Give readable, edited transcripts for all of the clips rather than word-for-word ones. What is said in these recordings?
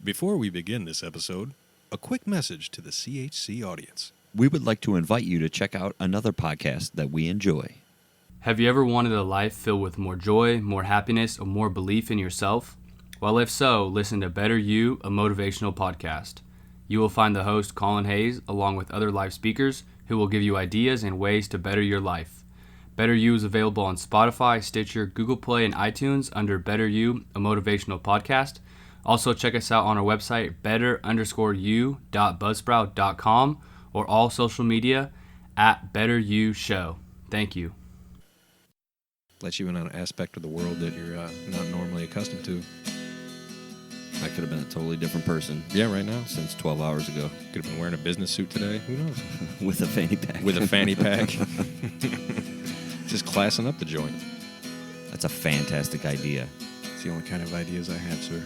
Before we begin this episode, a quick message to the CHC audience. We would like to invite you to check out another podcast that we enjoy. Have you ever wanted a life filled with more joy, more happiness, or more belief in yourself? Well, if so, listen to Better You, a motivational podcast. You will find the host, Colin Hayes, along with other live speakers who will give you ideas and ways to better your life. Better You is available on Spotify, Stitcher, Google Play, and iTunes under Better You, a motivational podcast. Also, check us out on our website, better_you.buzzsprout.com, or all social media at Better You Show. Thank you. Let you in on an aspect of the world that you're not normally accustomed to. I could have been a totally different person. Yeah, right now. Since 12 hours ago. Could have been wearing a business suit today. Who knows? With a fanny pack. With a fanny pack. Just classing up the joint. That's a fantastic idea. It's the only kind of ideas I have, sir.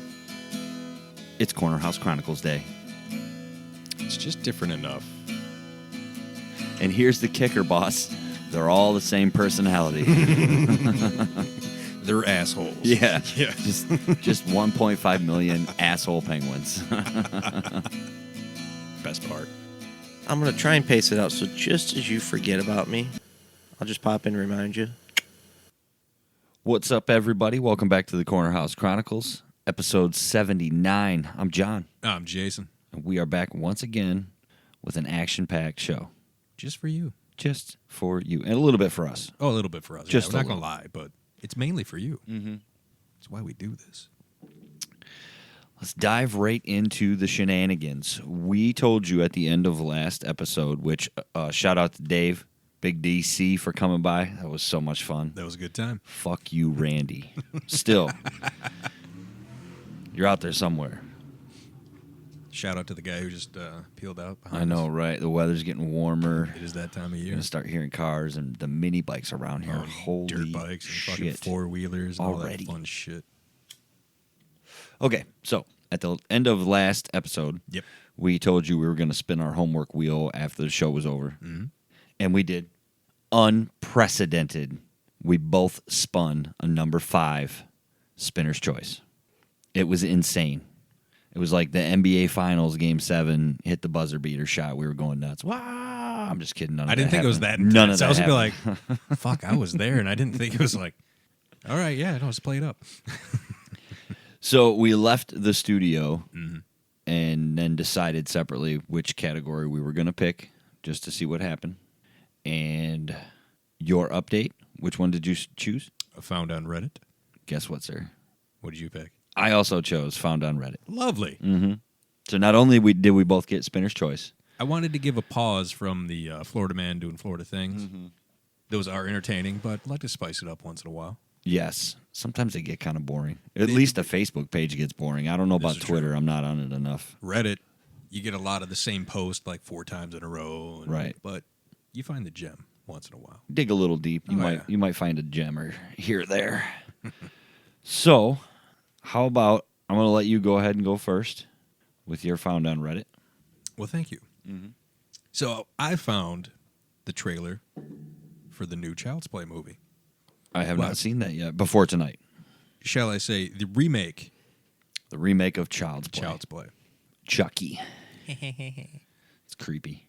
It's Corner House Chronicles Day. It's just different enough. And here's the kicker, boss. They're all the same personality. They're assholes. Yeah. Yeah. Just 1.5 million asshole penguins. Best part. I'm going to try and pace it out, so just as you forget about me, I'll just pop in and remind you. What's up, everybody? Welcome back to the Corner House Chronicles, episode 79. I'm John. I'm Jason. And we are back once again with an action-packed show. Just for you. Just for you. And a little bit for us. Oh, a little bit for us. Just yeah, we're not little. going to lie, but it's mainly for you. Mm-hmm. That's why we do this. Let's dive right into the shenanigans. We told you at the end of last episode, which shout out to Dave, Big DC, for coming by. That was so much fun. That was a good time. Fuck you, Randy. Still. You're out there somewhere. Shout out to the guy who just peeled out I behind know, us. right? The weather's getting warmer. It is that time of You're year. going to start hearing cars and the mini bikes around here. Oh, Holy dirt bikes and fucking shit. four-wheelers and Already. all that fun shit. Okay, so at the end of last episode, Yep. we told you we were going to spin our homework wheel after the show was over. Mm-hmm. And we did. Unprecedented. We both spun a number 5 spinner's choice. It was insane. It was like the NBA Finals, Game 7, hit the buzzer beater shot. We were going nuts. Wow! I'm just kidding. I didn't think it was that None intense. of that I was going to happened. be like, fuck, I was there, and I didn't think it was like, all right, yeah, no, let's play it up. So we left the studio Mm-hmm. and then decided separately which category we were going to pick just to see what happened. And your update, which one did you choose? Found on Reddit. Guess what, sir? What did you pick? I also chose Found on Reddit. Lovely. Mm-hmm. So not only did we both get Spinner's Choice. I wanted to give a pause from the Florida man doing Florida things. Mm-hmm. Those are entertaining, but I'd like to spice it up once in a while. Yes. Sometimes they get kind of boring. At least the Facebook page gets boring. I don't know about This is Twitter. true. I'm not on it enough. Reddit, you get a lot of the same post like 4 times in a row. Right. But you find the gem once in a while. Dig a little deep. Oh, You might find a gem or here or there. So, how about I'm going to let you go ahead and go first with your Found on Reddit. Well, thank you. Mm-hmm. So I found the trailer for the new Child's Play movie. I have Well, not seen that yet. Before tonight. Shall I say the remake The remake of Child's Play. Child's Play. Chucky. It's creepy.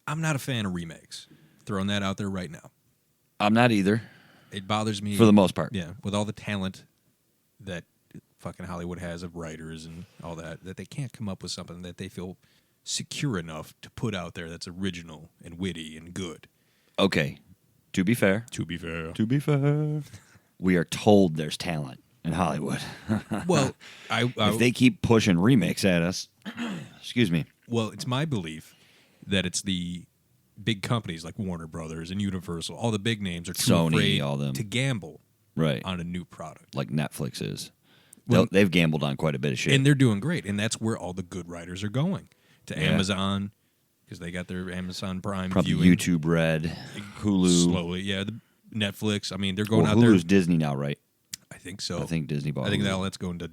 I'm not a fan of remakes. Throwing that out there right now. I'm not either, It bothers me. for the most part. Yeah, with all the talent that fucking Hollywood has of writers and all that they can't come up with something that they feel secure enough to put out there that's original and witty and good. Okay. To be fair. To be fair. To be fair. We are told there's talent in Hollywood. Well, If they keep pushing remakes at us, excuse me. well, it's my belief that it's the big companies like Warner Brothers and Universal, all the big names are too Sony, afraid all them. to gamble Right. on a new product. Like Netflix is. Well- They've gambled on quite a bit of shit. And they're doing great, and that's where all the good writers are going. To Yeah. Amazon, because they got their Amazon Prime Probably viewing. YouTube Red, Hulu. Slowly, yeah. The Netflix, I mean, they're going Well, out Hulu's there. Disney now, right? I think so. I think Disney bought I think Hulu. that let's go into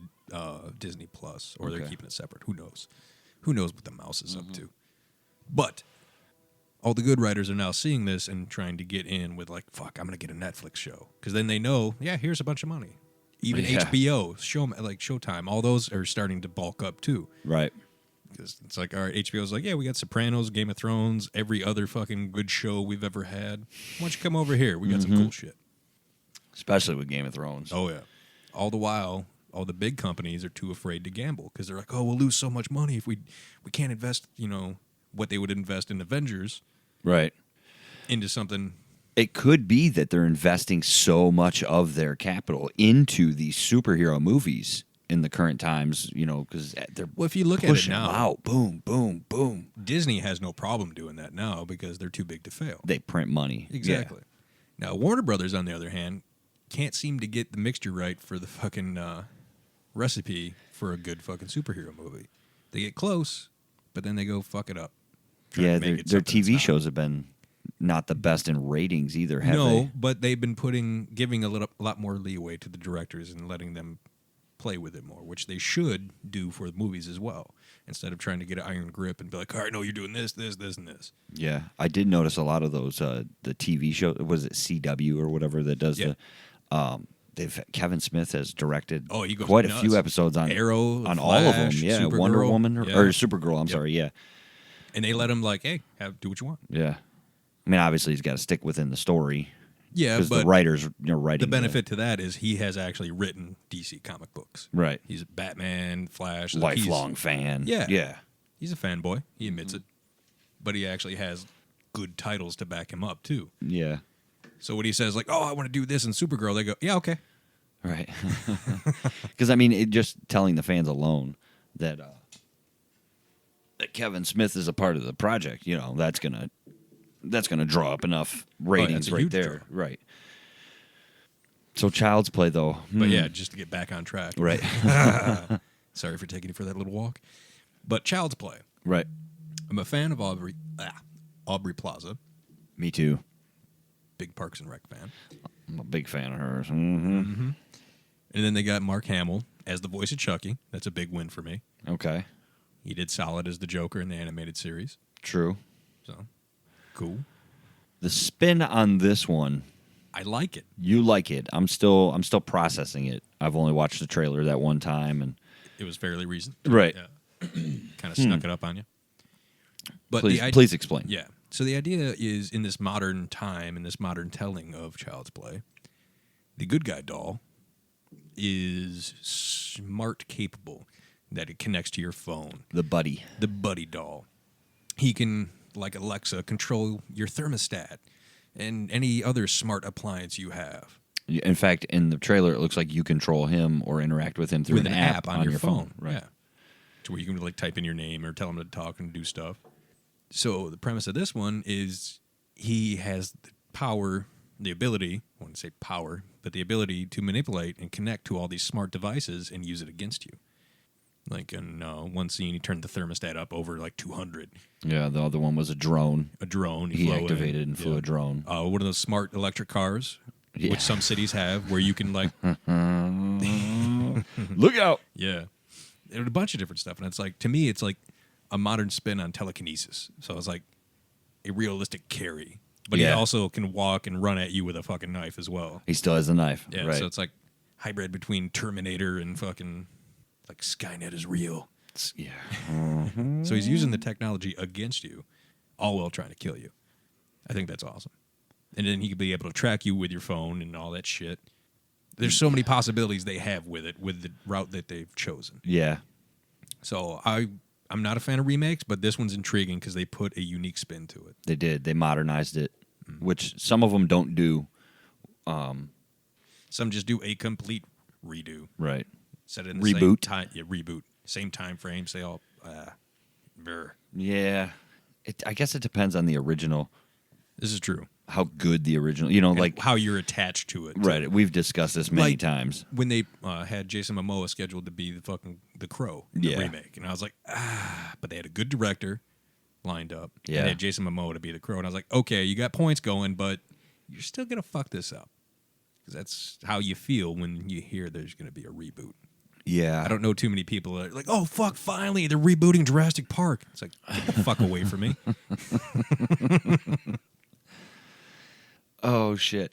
Disney Plus, or they're Okay. keeping it separate. Who knows? Who knows what the mouse is up to? But all the good writers are now seeing this and trying to get in with like, fuck, I'm going to get a Netflix show. Because then they know, yeah, here's a bunch of money. Even Yeah. HBO, Showtime, all those are starting to bulk up too. Right. Because it's like, all right, HBO's like, yeah, we got Sopranos, Game of Thrones, every other fucking good show we've ever had. Why don't you come over here? We got some cool shit. Especially with Game of Thrones. Oh, yeah. All the while, all the big companies are too afraid to gamble because they're like, oh, we'll lose so much money if we can't invest, what they would invest in Avengers Right. into something. It could be that they're investing so much of their capital into these superhero movies in the current times, because they're Well, if you look at it pushing them now, out. Boom, boom, boom. Disney has no problem doing that now because they're too big to fail. They print money. Exactly. Now, Warner Brothers, on the other hand, can't seem to get the mixture right for the fucking recipe for a good fucking superhero movie. They get close, but then they go fuck it up. trying Yeah, to make their it something it's TV not. shows have been not the best in ratings either, have No, they? but they've been giving a lot more leeway to the directors and letting them play with it more, which they should do for the movies as well, instead of trying to get an iron grip and be like, all right, no, you're doing this, this, this, and this. Yeah, I did notice a lot of those. The TV show, was it CW or whatever that does Yeah. Kevin Smith has directed Oh, he goes quite a nuts. few episodes on Arrow, on all of them. Flash, Yeah, Supergirl. Wonder Woman Yeah. or Supergirl. I'm Yep. sorry. Yeah, And they let him like, hey, do what you want. yeah. I mean, obviously he's got to stick within the story Yeah, because but the writers writing the benefit to that is he has actually written DC comic books. right, He's Batman, Flash. like, lifelong fan. Yeah. yeah, He's a fanboy. He admits it. But he actually has good titles to back him up, too. yeah. So when he says, like, oh, I want to do this in Supergirl, they go, yeah, okay. Right. Because I mean, just telling the fans alone that that Kevin Smith is a part of the project, that's gonna draw up enough ratings a right huge there. draw. Right. So Child's Play, though. But yeah, just to get back on track. Right. Sorry for taking you for that little walk. But Child's Play. Right. I'm a fan of Aubrey Plaza. Me too. Big Parks and Rec fan. I'm a big fan of hers. Mm-hmm. And then they got Mark Hamill as the voice of Chucky. That's a big win for me. Okay. He did solid as the Joker in the animated series. True. So, cool. The spin on this one, I like it. you like it. I'm still processing it. I've only watched the trailer that one time, and It was fairly recent. Right. Yeah. Kind of snuck it up on you. But please explain. Yeah. So the idea is, in this modern time, in this modern telling of Child's Play, the good guy doll is smart capable, that it connects to your phone. The buddy. The buddy doll. He can, like Alexa, control your thermostat and any other smart appliance you have. In fact, in the trailer, it looks like you control him or interact with him through With an app on your phone. Right. Yeah. To where you can like type in your name or tell him to talk and do stuff. So the premise of this one is he has the power, the ability, I wouldn't say power, but the ability to manipulate and connect to all these smart devices and use it against you. Like in one scene, he turned the thermostat up over like 200. Yeah, the other one was a drone. A drone. He flew in. activated and flew a drone. One of those smart electric cars, Yeah. which some cities have, where you can like, Look out! yeah. There's a bunch of different stuff. And it's like, to me, it's like a modern spin on telekinesis. So it's like a realistic carry. But he Yeah. also can walk and run at you with a fucking knife as well. He still has a knife. Yeah, right. so it's like hybrid between Terminator and fucking like Skynet is real. Yeah. So he's using the technology against you, all while trying to kill you. I think that's awesome. And then he could be able to track you with your phone and all that shit. There's so many possibilities they have with it, with the route that they've chosen. Yeah. So I'm not a fan of remakes, but this one's intriguing because they put a unique spin to it. They did. They modernized it, which some of them don't do. Some just do a complete redo. Right. Set it in the same Reboot. time. Yeah, reboot. Same time frames. They all. Brr. Yeah. I guess it depends on the original, This is true. how good the original, And like, how you're attached to it. too. right. We've discussed this many Like, times. When they had Jason Momoa scheduled to be the Crow in the Yeah. remake, and I was like, but they had a good director lined up. Yeah. And they had Jason Momoa to be the Crow, and I was like, okay, you got points going, but you're still gonna fuck this up because that's how you feel when you hear there's gonna be a reboot. Yeah. I don't know too many people that are like, oh fuck, finally they're rebooting Jurassic Park. It's like, get the fuck away from me. Oh, shit.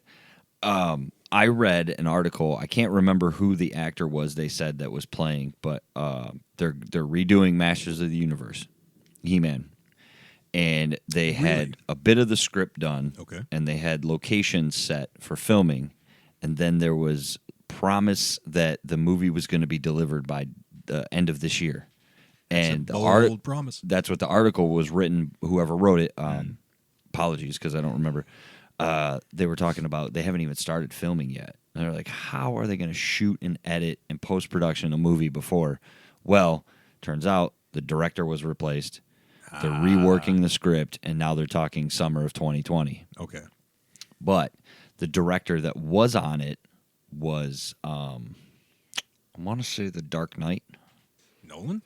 I read an article. I can't remember who the actor was they said that was playing, but they're redoing Masters of the Universe, He-Man. And they had a bit of the script done. Okay. And they had locations set for filming. And then there was promise that the movie was going to be delivered by the end of this year. And That's a bold promise. That's what the article was written. Whoever wrote it, apologies because I don't remember. They were talking about they haven't even started filming yet. And they're like, how are they going to shoot and edit and post production a movie before? Well, turns out the director was replaced. They're reworking the script, and now they're talking summer of 2020. Okay. But the director that was on it was, I want to say The Dark Knight. Nolan?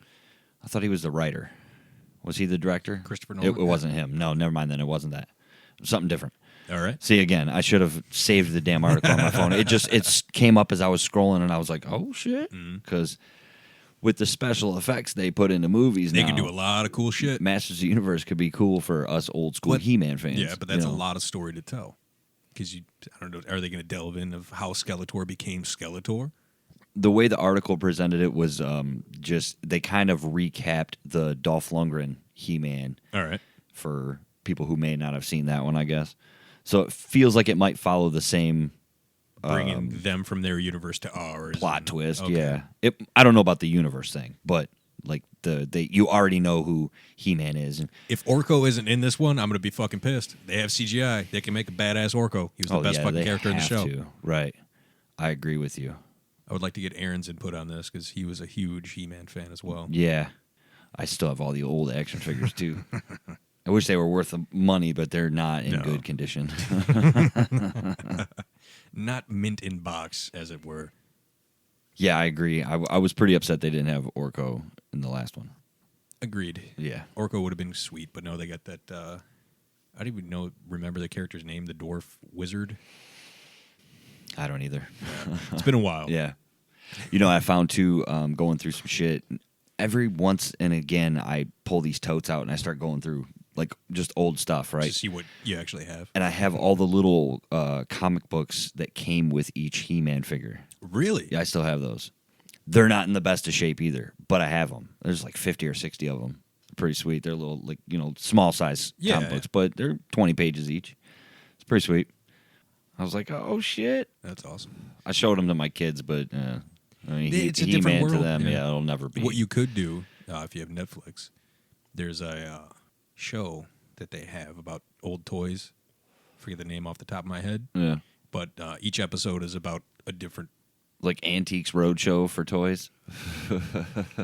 I thought he was the writer. Was he the director? Christopher Nolan? It wasn't him. No, never mind then. It wasn't that. It was something different. All right. See, again, I should have saved the damn article on my phone. It came up as I was scrolling, and I was like, oh, shit. Because with the special effects they put into movies They now, can do a lot of cool shit. Masters of the Universe could be cool for us old school He-Man fans. Yeah, but that's a lot of story to tell. Because I don't know, are they going to delve into how Skeletor became Skeletor? The way the article presented it was just they kind of recapped the Dolph Lundgren He-Man. All right. For people who may not have seen that one, I guess. So it feels like it might follow the same Bringing them from their universe to ours. plot twist. Okay. Yeah, I don't know about the universe thing, but like you already know who He-Man is. If Orko isn't in this one, I'm going to be fucking pissed. They have CGI. They can make a badass Orko. He was the best fucking character in the show. Right. I agree with you. I would like to get Aaron's input on this because he was a huge He-Man fan as well. Yeah. I still have all the old action figures, too. I wish they were worth the money, but they're not in good condition. Not mint in box, as it were. Yeah, I agree. I was pretty upset they didn't have Orko in the last one. Agreed. Yeah. Orko would have been sweet, but no, they got that. I don't even remember the character's name, the dwarf wizard. I don't either. Yeah. It's been a while. Yeah. You know, I found, too, going through some shit. Every once and again, I pull these totes out and I start going through, like, just old stuff, right? To see what you actually have. And I have all the little comic books that came with each He-Man figure. Really? Yeah, I still have those. They're not in the best of shape either, but I have them. There's like 50 or 60 of them. Pretty sweet. They're little, like, small size comic books, but they're 20 pages each. It's pretty sweet. I was like, oh, shit. That's awesome. I showed them to my kids, but it's a different He-Man world. to them, yeah, it'll never be. What you could do, if you have Netflix, there's a show that they have about old toys. I forget the name off the top of my head. Yeah. But each episode is about a different... Like Antiques Roadshow for toys?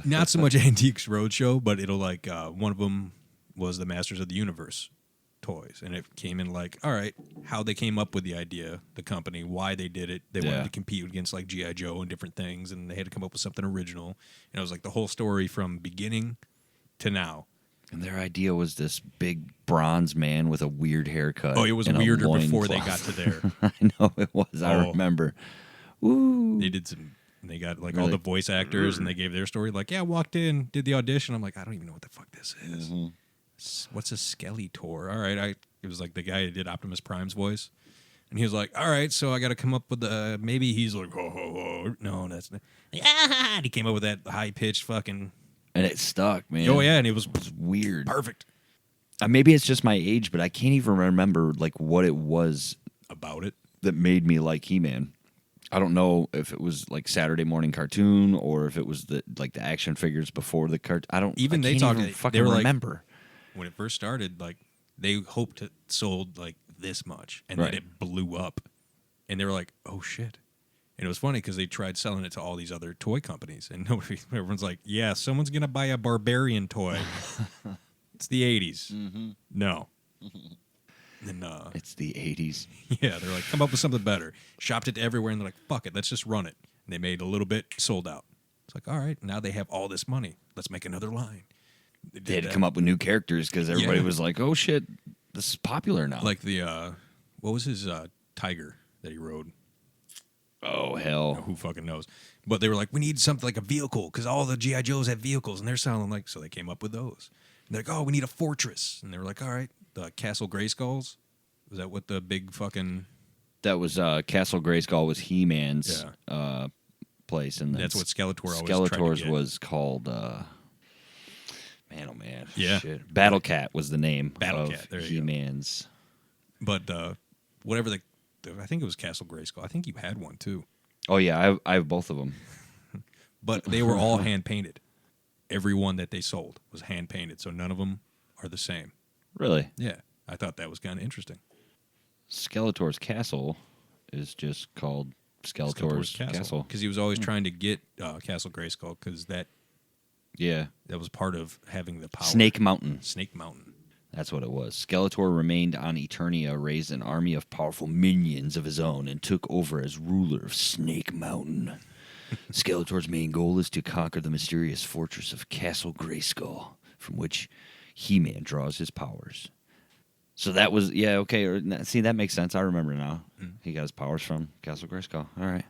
Not so much Antiques Roadshow, but it'll like... one of them was the Masters of the Universe toys. And it came in like, all right, how they came up with the idea, the company, why they did it. They wanted to compete against like G.I. Joe and different things, and they had to come up with something original. And it was like the whole story from beginning to now. And their idea was this big bronze man with a weird haircut. Oh, it was weirder before they got to there. I know it was. I remember. Ooh. They did some. They got like all the voice actors, and they gave their story. Like, yeah, walked in, did the audition. I'm like, I don't even know what the fuck this is. Mm-hmm. What's a Skeletor? All right, it was like the guy who did Optimus Prime's voice, and he was like, all right, so I got to come up with the maybe he's like, ho ho ho. No, that's not. Yeah, and he came up with that high pitched fucking. And it stuck, man. Oh yeah, and it was weird, perfect. Maybe it's just my age, but I can't even remember like what it was about it that made me like He-Man. I don't know if it was like Saturday morning cartoon or if it was the action figures before the cartoon. I can't even remember. Like, when it first started, like they hoped it sold like this much, and then it blew up, and they were like, "Oh shit!" And it was funny because they tried selling it to all these other toy companies, and everyone's like, "Yeah, someone's gonna buy a barbarian toy." It's the '80s. Mm-hmm. No. And, it's the 80s. Yeah, they're like, come up with something better. Shopped it everywhere, and they're like, fuck it, let's just run it. And they made a little bit, sold out. It's like, all right, now they have all this money. Let's make another line. They had to come up with new characters because everybody was like, oh shit, this is popular now. Like the, what was his tiger that he rode? Oh, hell. Who fucking knows? But they were like, we need something like a vehicle because all the G.I. Joes have vehicles, and they're sounding like, so they came up with those. And they're like, oh, we need a fortress. And they were like, all right, the Castle Grayskulls. Was that what the big fucking That was Castle Grayskull was He-Man's place, and that's what Skeletor always tried to Skeletor's get. was called. Man, oh man, Yeah. shit. Battle Cat was the name Battle of Cat, there you go. He-Man's. But whatever I think it was Castle Grayskull. I think you had one too. Oh yeah, I have both of them. But they were all hand painted. Every one that they sold was hand painted, so none of them are the same. Really? Yeah, I thought that was kind of interesting. Skeletor's castle is just called Skeletor's Castle. Because he was always trying to get Castle Grayskull, because that Yeah. was part of having the power. Snake Mountain. Snake Mountain. That's what it was. Skeletor remained on Eternia, raised an army of powerful minions of his own, and took over as ruler of Snake Mountain. Skeletor's main goal is to conquer the mysterious fortress of Castle Grayskull, from which He-Man draws his powers. So that was, okay. See, that makes sense. I remember now. He got his powers from Castle Grayskull. All right.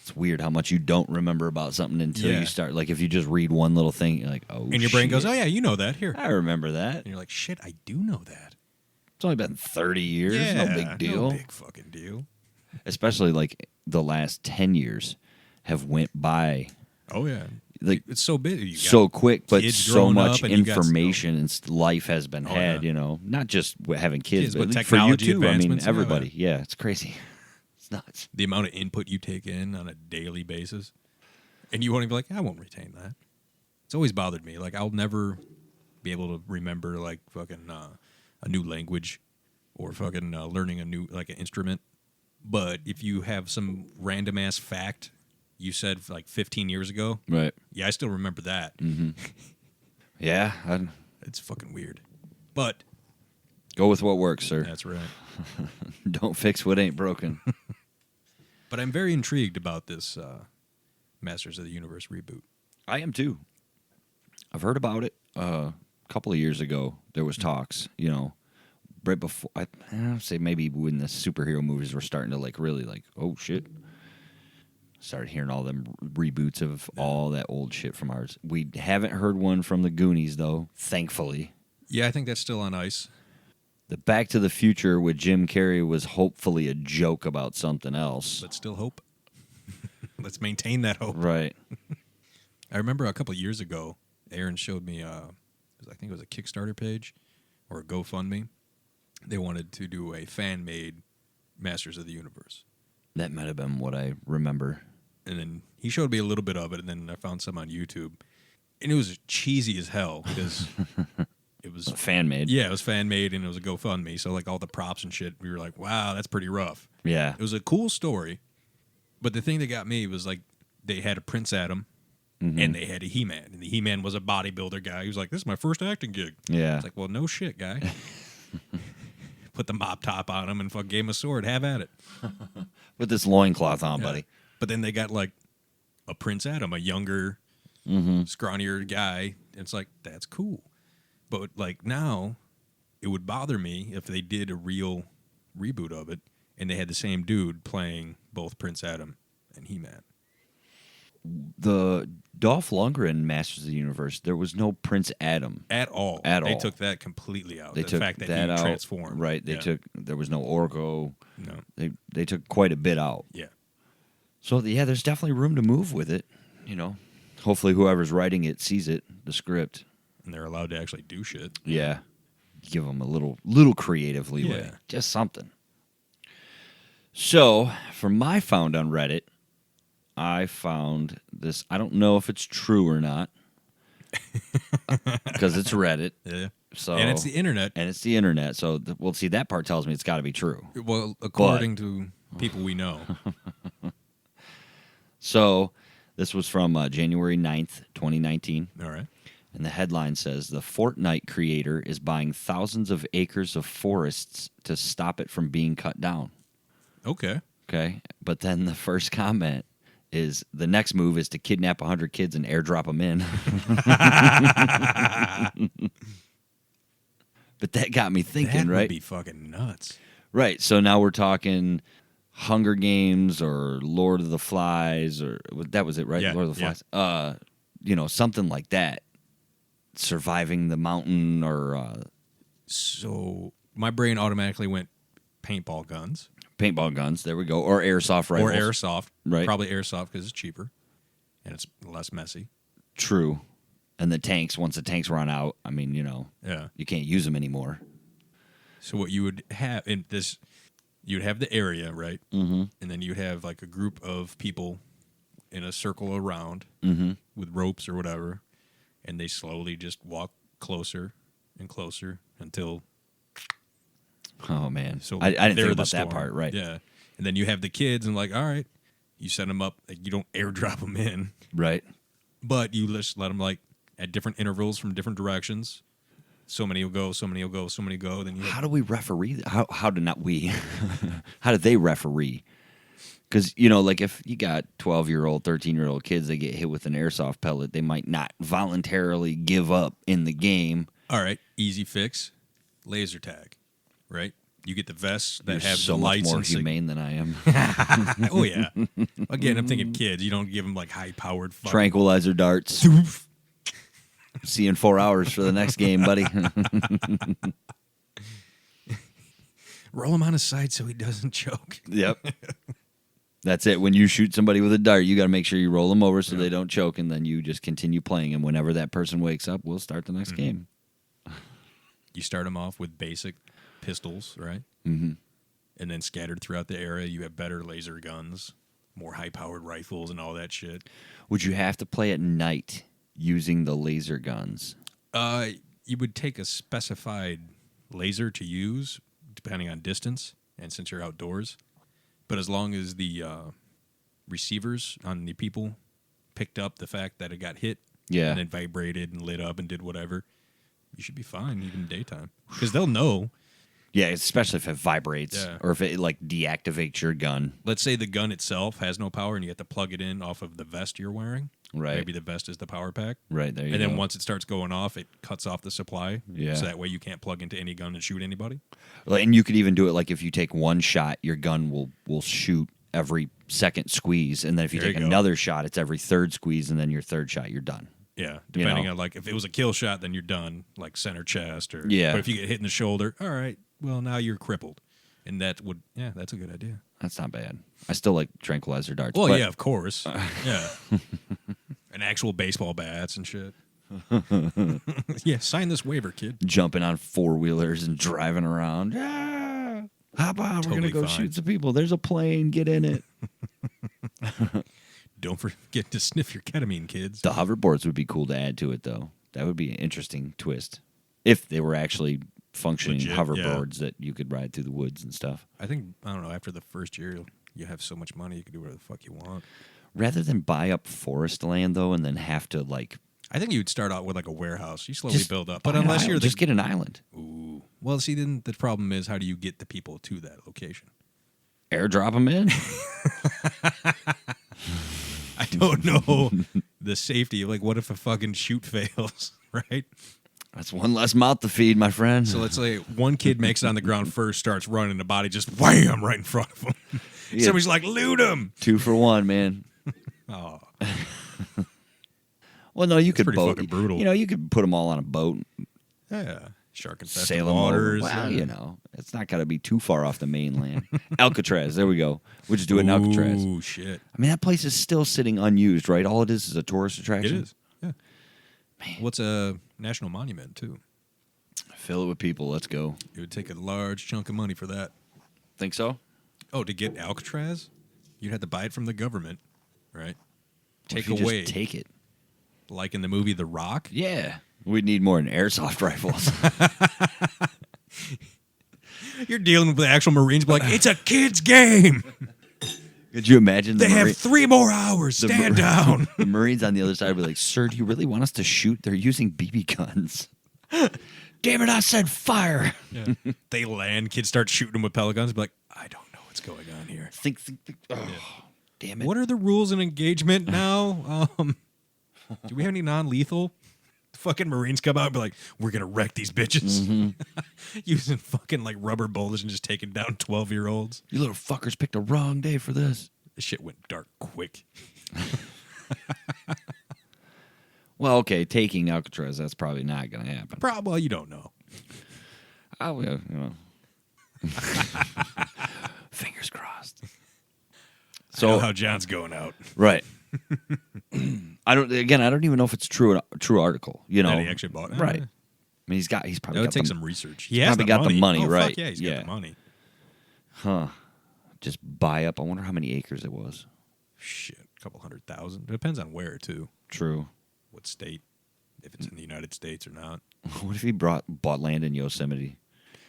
It's weird how much you don't remember about something until you start. Like, if you just read one little thing, you're like, oh, And your brain goes, oh, yeah, you know that. Here. I remember that. And you're like, shit, I do know that. It's only been 30 years. Yeah, No big deal. No big fucking deal. Especially, like, the last 10 years have went by. Oh, yeah. Like, It's so big. You got so quick, but kids so growing much up and you got information and life has been Oh, had, yeah. Not just having kids, Kids, but for you technology too. I mean, advancements, everybody. Yeah, it's crazy. It's nuts. the amount of input you take in on a daily basis. And you won't even be like, I won't retain that. It's always bothered me. Like, I'll never be able to remember, like, fucking a new language or fucking learning a new, like, an instrument. But if you have some random-ass fact you said, like, 15 years ago, Right. yeah, I still remember that. Mm-hmm. Yeah, It's fucking weird. But go with what works, sir. that's right. Don't fix what ain't broken. But I'm very intrigued about this Masters of the Universe reboot. I am too. I've heard about it a couple of years ago. There was talks, right before, I'd say maybe when the superhero movies were starting to, like, really, like, oh, shit. Started hearing all them reboots of all that old shit from ours. We haven't heard one from the Goonies, though, thankfully. Yeah, I think that's still on ice. The Back to the Future with Jim Carrey was hopefully a joke about something else. Let's still hope. Let's maintain that hope. Right. I remember a couple of years ago, Aaron showed me, I think it was a Kickstarter page or a GoFundMe. They wanted to do a fan-made Masters of the Universe. That might have been what I remember. And then he showed me a little bit of it, and then I found some on YouTube. And it was cheesy as hell because it was... Fan-made. Yeah, it was fan-made, and it was a GoFundMe. So, like, all the props and shit, we were like, wow, that's pretty rough. Yeah. It was a cool story. But the thing that got me was, like, they had a Prince Adam, and they had a He-Man. And the He-Man was a bodybuilder guy. He was like, this is my first acting gig. Yeah. It's like, well, no shit, guy. Put the mop top on him and fuck gave him a sword. Have at it. With this loincloth on, Yeah. buddy. But then they got, like, a Prince Adam, a younger, scrawnier guy. It's like, that's cool. But, like, now, it would bother me if they did a real reboot of it and they had the same dude playing both Prince Adam and He-Man. The Dolph Lundgren Masters of the Universe, there was no Prince Adam. At all. At They all. took that completely out. They the took fact that that he out. transformed. Right. There was no Orgo. No. They took quite a bit out. Yeah. So, yeah, there's definitely room to move with it. Hopefully whoever's writing it sees it, the script. And they're allowed to actually do shit. Yeah. Give them a little creative leeway. Yeah. Just something. So, for my found on Reddit, I found this. I don't know if it's true or not. Because it's Reddit. Yeah. So, And it's the internet. And it's the internet. So, well, see, that part tells me it's got to be true. Well, according to people we know. So, this was from January 9th, 2019. All right. And the headline says, the Fortnite creator is buying thousands of acres of forests to stop it from being cut down. Okay. Okay. But then the first comment is, the next move is to kidnap 100 kids and airdrop them in. But that got me thinking, that right? would be fucking nuts. Right. So now we're talking Hunger Games or Lord of the Flies, or that was it, right? Yeah, Lord of the Flies. Something like that. Surviving the mountain or... So my brain automatically went paintball guns. Paintball guns, there we go. Or airsoft rifles. Or airsoft. Right. Probably airsoft because it's cheaper and it's less messy. True. And the tanks, once the tanks run out, I mean, Yeah. you can't use them anymore. So what you would have in this, you'd have the area, right? Mm-hmm. And then you'd have like a group of people in a circle around Mm-hmm. with ropes or whatever, and they slowly just walk closer and closer until. Oh, man. So I didn't they're think the about that storm. part, right. Yeah, and then you have the kids, and like, all right, you set them up. Like, you don't airdrop them in, Right. but you just let them like at different intervals from different directions. So many will go, so many will go, so many go. Then you How do we referee? How do not we? How do they referee? Because, like if you got 12-year-old, 13-year-old kids, they get hit with an airsoft pellet, they might not voluntarily give up in the game. all right, easy fix, laser tag, right? You get the vests that You're have so the much lights more and humane than I am. Oh yeah. Again, I'm thinking kids. You don't give them like high powered Tranquilizer darts. See you in 4 hours for the next game, buddy. Roll him on his side so he doesn't choke. Yep. That's it. When you shoot somebody with a dart, you got to make sure you roll them over so they don't choke, and then you just continue playing. And whenever that person wakes up, we'll start the next game. You start them off with basic pistols, right? Mm-hmm. And then scattered throughout the area, you have better laser guns, more high powered rifles, and all that shit. Would you have to play at night using the laser guns? You would take a specified laser to use, depending on distance, and since you're outdoors. But as long as the receivers on the people picked up the fact that it got hit, Yeah. and then vibrated and lit up and did whatever, you should be fine even daytime because they'll know. Yeah, especially if it vibrates or if it like deactivates your gun. Let's say the gun itself has no power and you have to plug it in off of the vest you're wearing. Right. Maybe the vest is the power pack. Right, there you And go. then once it starts going off, it cuts off the supply. Yeah. So that way you can't plug into any gun and shoot anybody. And you could even do it like if you take one shot, your gun will shoot every second squeeze. And then if you There take you go. another shot, it's every third squeeze. And then your third shot, you're done. Yeah. Depending know? on like if it was a kill shot, then you're done, like center chest or Yeah. But if you get hit in the shoulder, all right, well now you're crippled. And that's a good idea. That's not bad. I still like tranquilizer darts. Well, but yeah, of course. Yeah. And actual baseball bats and shit. Yeah, sign this waiver, kid. Jumping on four-wheelers and driving around. Ah, hop on, we're going to Totally go fine. shoot some people. There's a plane. Get in it. Don't forget to sniff your ketamine, kids. The hoverboards would be cool to add to it, though. That would be an interesting twist. If they were actually functioning Legit, hoverboards that you could ride through the woods and stuff. I think, I don't know, after the first year, you have so much money, you can do whatever the fuck you want. Rather than buy up forest land, though, and then have to, like... I think you'd start out with like a warehouse. You slowly just build up. buy But an unless island. you're the... Just get an island. Ooh. Well, see, then the problem is how do you get the people to that location? Airdrop them in. I don't know the safety. Like, what if a fucking shoot fails, right? That's one less mouth to feed, my friend. So let's say one kid makes it on the ground first, starts running, the body just wham right in front of him. Yeah. Somebody's like, loot him. 2 for 1, man. Oh, Well, no, you could pretty boat. fucking brutal. You could put them all on a boat, yeah. Shark infested sail them waters. over. Well, yeah. it's not got to be too far off the mainland. Alcatraz, there we go. We'll just do it in Alcatraz. Ooh, shit. I mean, that place is still sitting unused, right? All it is a tourist It attraction. is. Yeah. What's a national monument, too? Fill it with people. Let's go. It would take a large chunk of money for that. Think so? Oh, to get Alcatraz? You'd have to buy it from the government, right? Take What if you away. Just take it. Like in the movie The Rock? Yeah. We'd need more than airsoft rifles. You're dealing with the actual Marines, but like, it's a kid's game. Could you imagine They have 3 more hours. Stand down. The Marines on the other side would be like, "Sir, do you really want us to shoot? They're using BB guns." Damn it, I said fire. Yeah. They land, kids start shooting them with pellet guns. Be like, I don't know what's going on here. Think. Oh, damn it. What are the rules in engagement now? Do we have any non-lethal? Fucking Marines come out and be like, we're going to wreck these bitches. Using fucking like rubber bullets and just taking down 12-year-olds. You little fuckers picked a wrong day for this. This shit went dark quick. Well, okay, taking Alcatraz, that's probably not going to happen. Well, you don't know. Oh, yeah, Fingers crossed. I know how John's going out. Right. I don't even know if it's true article, you know. That he actually bought it. Right. I mean, he's probably That got would take some research. He has probably got the money, right. Fuck yeah, he's got the money. Huh. Just buy up. I wonder how many acres it was. Shit, a couple 100,000. It depends on where, too. True. What state. If it's in the United States or not. What if he bought land in Yosemite?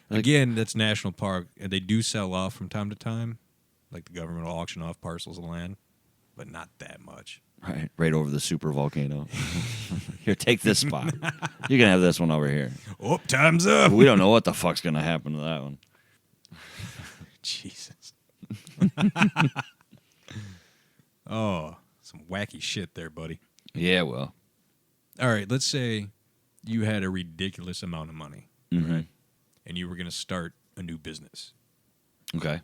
Again, that's national park. And they do sell off from time to time. Like the government will auction off parcels of land. But not that much. Right over the super volcano. Here, take this spot. You can have this one over here. Oh, time's up. We don't know what the fuck's going to happen to that one. Jesus. Oh, some wacky shit there, buddy. Yeah, well. All right, let's say you had a ridiculous amount of money, right? And you were going to start a new business. Okay.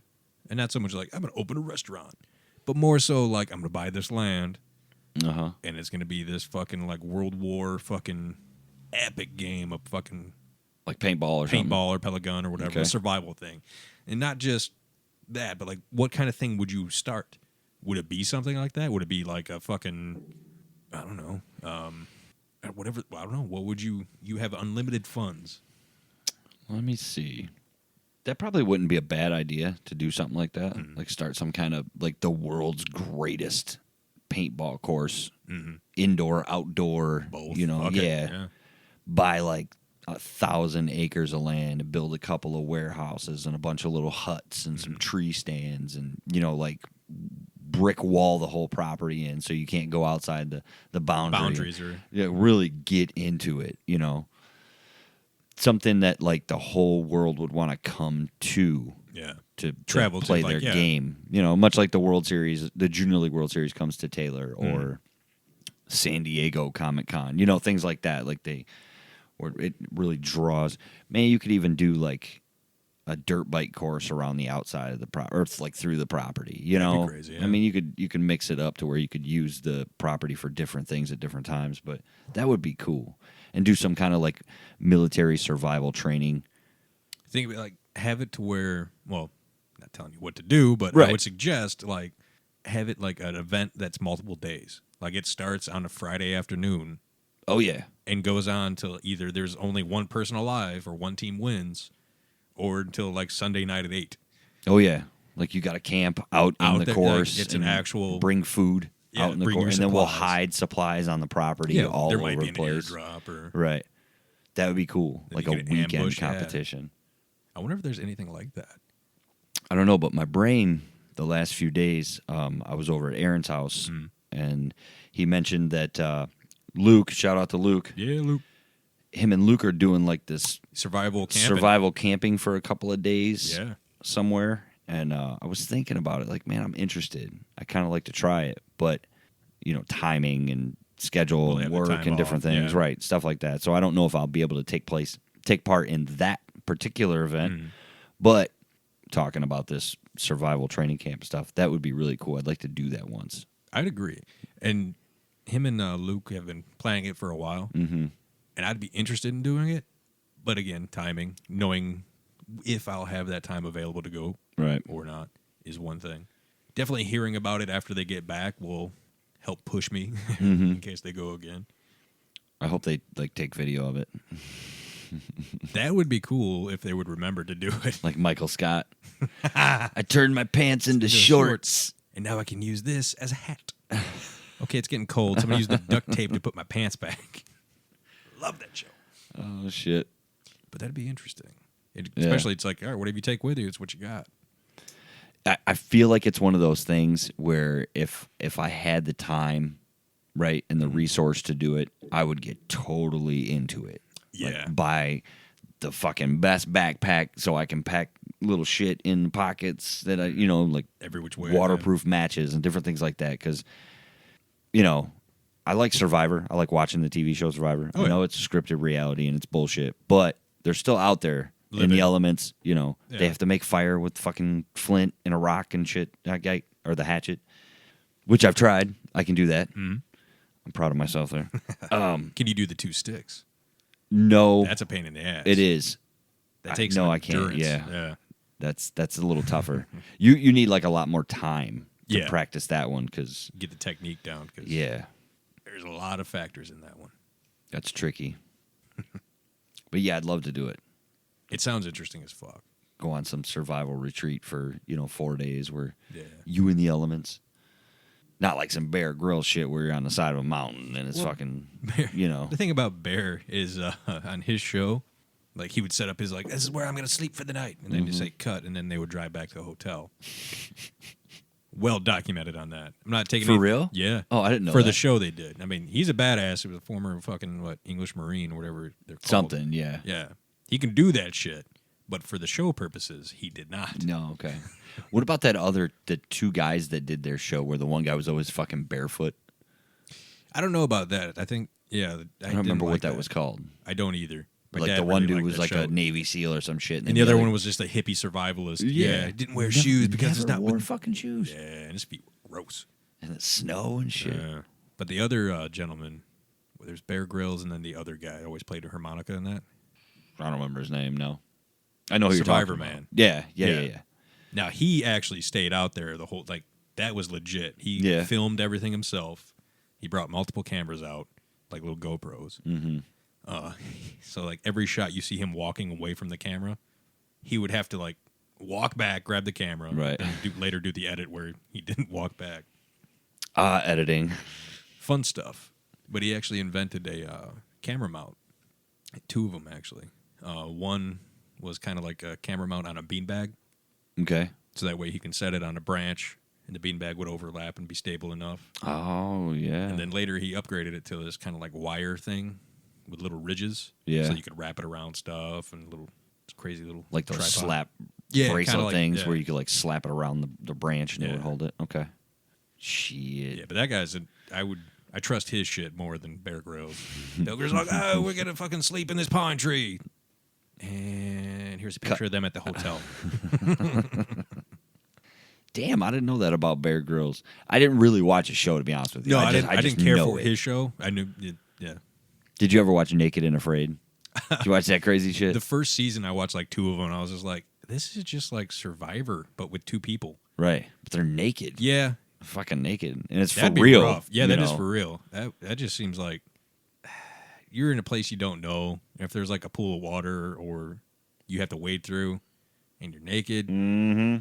And not so much like, I'm going to open a restaurant, but more so like, I'm going to buy this land, and it's going to be this fucking like World War fucking epic game of fucking like paintball or pellet gun or whatever, a survival thing. And not just that, but like, what kind of thing would you start? Would it be something like that? Would it be like a fucking, I don't know, whatever, I don't know. What would you have unlimited funds? Let me see. That probably wouldn't be a bad idea to do something like that. Like start some kind of like the world's greatest paintball course, indoor, outdoor, Both. you know, Okay. yeah. Buy like 1,000 acres of land and build a couple of warehouses and a bunch of little huts and some tree stands and, you know, like brick wall the whole property in so you can't go outside the Boundaries are... Yeah, really get into it, you know. Something that like the whole world would want to come to. Yeah. To travel play to, their like, yeah. game. You know, much like the World Series, the Junior League World Series comes to Taylor or San Diego Comic-Con. You know, things like that. Like or it really draws. Man, you could even do like a dirt bike course around the outside of the or like through the property. You That'd be know, crazy, yeah. I mean, you could mix it up to where you could use the property for different things at different times. But that would be cool, and do some kind of like military survival training. Think of it like have it to where, well, not telling you what to do, but Right. I would suggest like have it like an event that's multiple days. Like it starts on a Friday afternoon. Oh yeah. And goes on till either there's only one person alive or one team wins, or until like Sunday night at 8. Oh yeah, like you got to camp out in the there, course. like, it's an and actual bring food out in the course, and then we'll supplies. hide supplies on the property all there over might be the an place. airdrop or Right, that would be cool, Then like you a could weekend ambush, yeah. competition. I wonder if there's anything like that. I don't know, but my brain the last few days, I was over at Aaron's house, and he mentioned that Luke, shout out to Luke. Yeah, Luke. Him and Luke are doing like this Survival camping for a couple of days Yeah. somewhere. And I was thinking about it, like, man, I'm interested. I kind of like to try it, but, you know, timing and schedule Well, and yeah, the work time and different off, things, yeah. right, stuff like that. So I don't know if I'll be able to take part in that particular event, but talking about this survival training camp stuff, that would be really cool. I'd like to do that once. I'd agree. And him and Luke have been planning it for a while. Mm-hmm. And I'd be interested in doing it. But again, timing, knowing if I'll have that time available to go Right. or not is one thing. Definitely hearing about it after they get back will help push me in case they go again. I hope they like take video of it, That would be cool if they would remember to do it. like Michael Scott. I turned my pants into shorts. And now I can use this as a hat. Okay, it's getting cold. Somebody use the duct tape to put my pants back. Love that show. Oh shit! But that'd be interesting. Especially, it's like, all right, whatever you take with you, it's what you got. I feel like it's one of those things where if I had the time, right, and the resource to do it, I would get totally into it. Yeah. Like, buy the fucking best backpack so I can pack little shit in pockets that I, you know, like Every which way. waterproof matches and different things like that. Because, you know, I like Survivor. I like watching the TV show Survivor. Oh, I know it's scripted reality and it's bullshit, but they're still out there in the elements. You know, Yeah. they have to make fire with fucking flint and a rock and shit, or the hatchet, which I've tried. I can do that. Mhm. I'm proud of myself there. Can you do the 2 sticks? No, That's a pain in the ass. it is. That takes no, some I can't. endurance. Yeah. That's a little tougher. You need like a lot more time to Yeah. practice that one because Get the technique down because there's a lot of factors in that one. that's tricky. But yeah, I'd love to do it. It sounds interesting as fuck. Go on some survival retreat for 4 days where Yeah. you in the elements. Not like some Bear Grylls shit where you're on the side of a mountain and it's fucking, The thing about Bear is on his show, like he would set up his like, this is where I'm going to sleep for the night. And then just say cut, and then they would drive back to the hotel. Well documented on that. I'm not taking For real? Yeah. Oh, I didn't know For that. the show they did. I mean, he's a badass. He was a former fucking, English Marine or whatever they're called. Something, yeah. Yeah. He can do that shit. But for the show purposes, he did not. No, okay. What about the two guys that did their show where the one guy was always fucking barefoot? I don't know about that. I think, I I don't remember what that was called. I don't either. My Like dad the one really dude liked was that like show. a Navy SEAL or some shit. And the other one was just a hippie survivalist. Yeah. Didn't wear shoes because it's not wore with fucking shoes. Yeah, and his feet were gross. And the snow and shit. Yeah. But the other gentleman, there's Bear Grylls, and then the other guy always played a harmonica in that. I don't remember his name, no. I know who Survivor you're talking Man. about. Yeah. Now, he actually stayed out there the whole, that was legit. He filmed everything himself. He brought multiple cameras out, like little GoPros. Mm-hmm. So, every shot you see him walking away from the camera, he would have to, walk back, grab the camera, Right. and later do the edit where he didn't walk back. Editing. Fun stuff. But he actually invented a camera mount. Two of them, actually. One was kind of like a camera mount on a beanbag. Okay. So that way he can set it on a branch, and the beanbag would overlap and be stable enough. Oh, yeah. And then later he upgraded it to this kind of wire thing with little ridges. Yeah. So you could wrap it around stuff and little crazy little like those tripod. slap Yeah, bracelet kinda like- things yeah. where you could slap it around the branch and it would Yeah. hold it. Okay. Shit. Yeah, but that guy's I trust his shit more than Bear Grylls. Bear Grylls like, oh, we're gonna fucking sleep in this pine tree. And here's a picture of them at the hotel. Damn, I didn't know that about Bear Grylls. I didn't really watch his show, to be honest with you. No, I just didn't care know for it. his show. I knew it, yeah. Did you ever watch Naked and Afraid? Did you watch that crazy shit? The first season I watched 2 of them and I was just like, this is just like Survivor, but with 2 people. Right. But they're naked. Yeah. Fucking naked. And it's That'd for be real. rough. Yeah, you that is know? for real. That just seems like you're in a place you don't know. If there's a pool of water or you have to wade through and you're naked. Mm-hmm.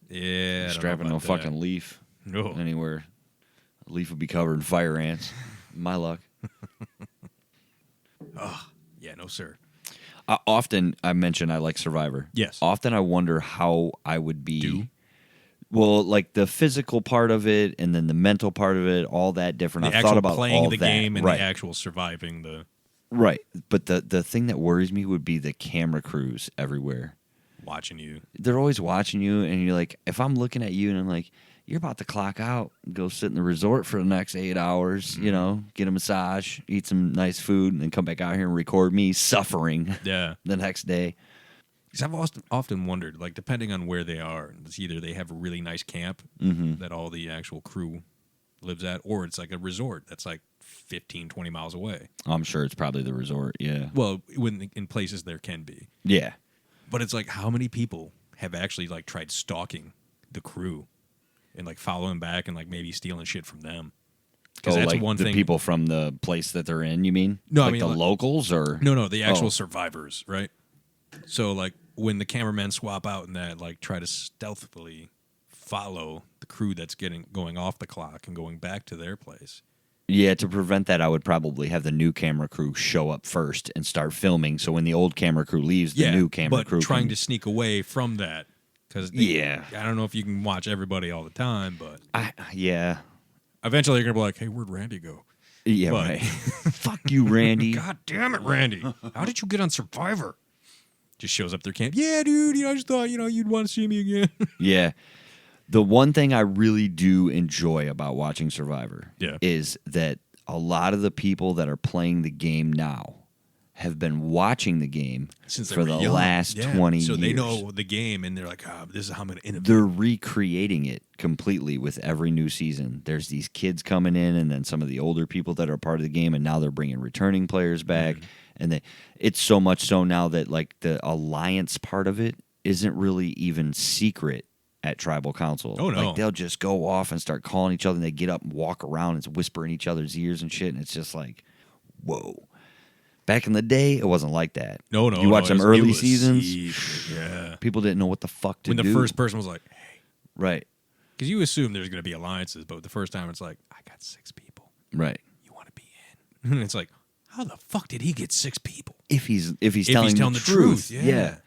Yeah. I don't know Strapping no about that. fucking leaf No. anywhere. A leaf would be covered in fire ants. My luck. Yeah, no, sir. Often I mention I like Survivor. Yes. Often I wonder how I would be. Do? Well, the physical part of it and then the mental part of it, all that different. The I've actual thought about playing all the that. game and right. the actual surviving the Right. But the thing that worries me would be the camera crews everywhere. watching you. They're always watching you, and you're like, if I'm looking at you and I'm like, you're about to clock out, go sit in the resort for the next 8 hours, get a massage, eat some nice food, and then come back out here and record me suffering Yeah. the next day. Because I've often wondered, depending on where they are, it's either they have a really nice camp that all the actual crew lives at, or it's a resort that's 15, 20 miles away. I'm sure it's probably the resort, yeah. Well, in places there can be. Yeah. But it's how many people have actually tried stalking the crew and following back and maybe stealing shit from them? Because that's one the thing. people from the place that they're in, you mean? No, I like mean, the locals or? No, the actual Oh. survivors, right? So when the cameramen swap out and that try to stealthily follow the crew that's going off the clock and going back to their place. Yeah, to prevent that, I would probably have the new camera crew show up first and start filming. So when the old camera crew leaves, the new camera crew trying can... to sneak away from that. Because Yeah. I don't know if you can watch everybody all the time, but Yeah. eventually you're gonna be like, "Hey, where'd Randy go?" Yeah, But- right. Fuck you, Randy. God damn it, Randy! How did you get on Survivor? Just shows up their camp. Yeah, dude. I just thought you'd want to see me again. Yeah. The one thing I really do enjoy about watching Survivor is that a lot of the people that are playing the game now have been watching the game Since they for were the young. last Yeah. 20 so years. they know the game, and they're like, "This is how I'm gonna innovate." They're recreating it completely with every new season. There's these kids coming in, and then some of the older people that are part of the game, and now they're bringing returning players back. And it's so much so now that the alliance part of it isn't really even secret at tribal council. Oh, no. Like, they'll just go off and start calling each other, and they get up and walk around and whisper in each other's ears and shit, and it's just like, whoa. Back in the day, it wasn't like that. No. You watch some early seasons, Yeah. people didn't know what the fuck to do. When the first person was like, hey. Right. Because you assume there's going to be alliances, but the first time it's like, I got 6 people. Right. You want to be in? And it's like, how the fuck did he get 6 people? If he's telling the truth. Yeah.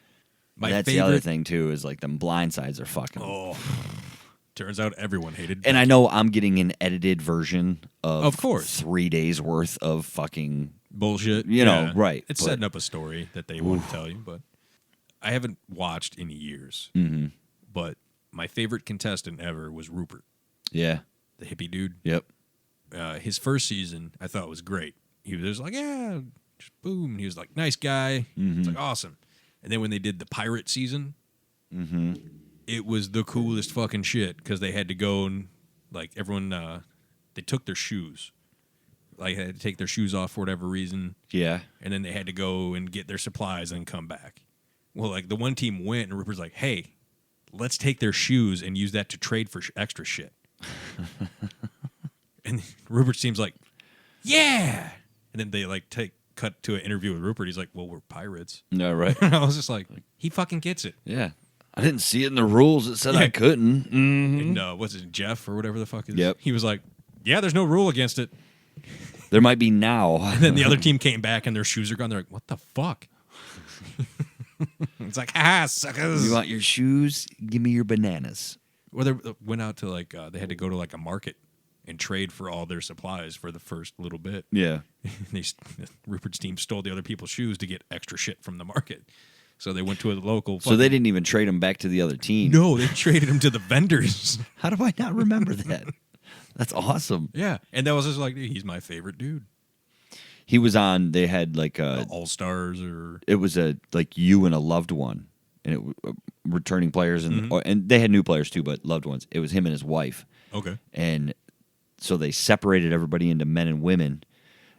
That's the other thing, too, is like them blind sides are fucking. Oh. Turns out everyone hated And I know I'm getting an edited version of course. 3 days worth of fucking bullshit. You know, right. It's setting up a story that they want to tell you, but I haven't watched in years. Mm-hmm. But my favorite contestant ever was Rupert. Yeah. The hippie dude. Yep. His first season, I thought was great. He was just like, yeah, just boom. And he was like, nice guy. Mm-hmm. It's like, awesome. And then when they did the pirate season, it was the coolest fucking shit because they had to go and, like, everyone, they took their shoes. Like, had to take their shoes off for whatever reason. Yeah. And then they had to go and get their supplies and come back. Well, like, the one team went, and Rupert's like, hey, let's take their shoes and use that to trade for extra shit. And Rupert's team's like, yeah. And then they, like, cut to an interview with Rupert. He's like, well, we're pirates. Yeah, right. And I was just like, he fucking gets it. Yeah. I didn't see it in the rules. It said I couldn't. Mm-hmm. And what's it, Jeff or whatever the fuck is? Yep. He was like, yeah, there's no rule against it. There might be now. And then the other team came back and their shoes are gone. They're like, what the fuck? It's like, suckers. You want your shoes? Give me your bananas. Well, they went out to, like, they had to go to, like, a market and trade for all their supplies for the first little bit. Yeah. Rupert's team stole the other people's shoes to get extra shit from the market. So they went to a local. So they didn't even trade them back to the other team. No, they traded them to the vendors. How do I not remember that? That's awesome. Yeah, and that was just like, he's my favorite dude. He was on. They had like All Stars, or it was like you and a loved one, and it returning players, and and they had new players too, but loved ones. It was him and his wife. Okay, and so they separated everybody into men and women,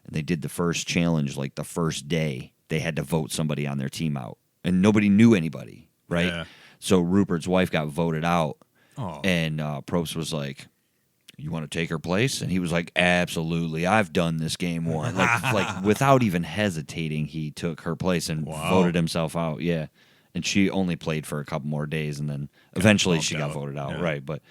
and they did the first challenge like the first day. They had to vote somebody on their team out, and nobody knew anybody, right? Yeah. So Rupert's wife got voted out, oh, and Probst was like, you want to take her place? And he was like, absolutely. I've done this game one. Like without even hesitating, he took her place and voted himself out. Yeah. And she only played for a couple more days, and then eventually she got voted out. Yeah. Right. But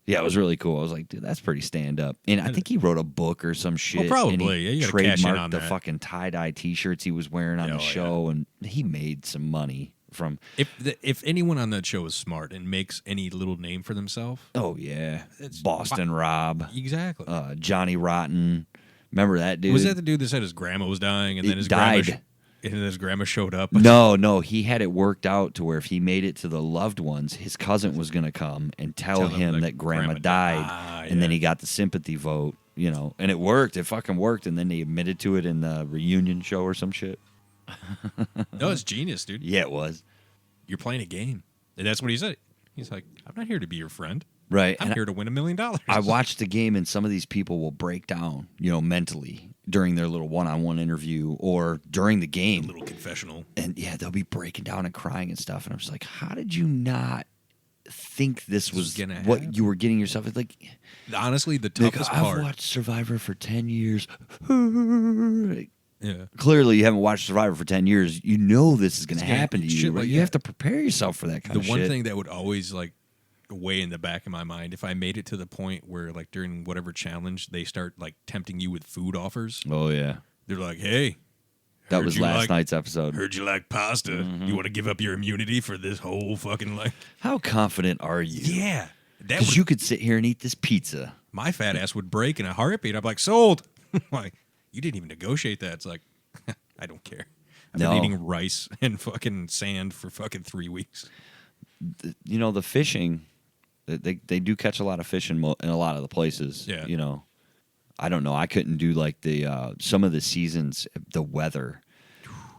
yeah, it was really cool. I was like, dude, that's pretty stand up. And I think he wrote a book or some shit. Oh, probably. And he you gotta cash in on trademarked the that. fucking tie-dye T-shirts he was wearing on the show, and he made some money from. If anyone on that show is smart and makes any little name for themselves, oh yeah, it's Boston Rob, exactly. Johnny Rotten, remember that dude? Was that the dude that said his grandma was dying and then his died? And his grandma showed up? No, he had it worked out to where if he made it to the loved ones, his cousin was going to come and tell him that grandma died, and then he got the sympathy vote, you know, and it worked. It fucking worked, and then they admitted to it in the reunion show or some shit. No, it's genius, dude. Yeah, it was. You're playing a game, and that's what he said. He's like, I'm not here to be your friend. Right. I'm here to win $1 million. I watched the game, and some of these people will break down, you know, mentally during their little one-on-one interview or during the game. A little confessional. And yeah, they'll be breaking down and crying and stuff. And I'm just like, how did you not think this was what you were getting yourself? It's like, honestly, the toughest part. I've watched Survivor for 10 years. Yeah. Clearly, you haven't watched Survivor for 10 years. You know this is going to happen to you. Right? Like, you have to prepare yourself for that kind of shit. The one thing that would always, like, way in the back of my mind, if I made it to the point where, like, during whatever challenge, they start, like, tempting you with food offers. Oh, yeah. They're like, hey. That was last night's episode. Heard you like pasta. Mm-hmm. You want to give up your immunity for this whole fucking, like. How confident are you? Yeah. Because you could sit here and eat this pizza. My fat ass would break in a heartbeat. I'm like, sold. Like, you didn't even negotiate that. It's like, I don't care. I've been eating rice and fucking sand for fucking 3 weeks. You know, the fishing, they do catch a lot of fish in a lot of the places. Yeah. You know, I don't know. I couldn't do like the some of the seasons, the weather.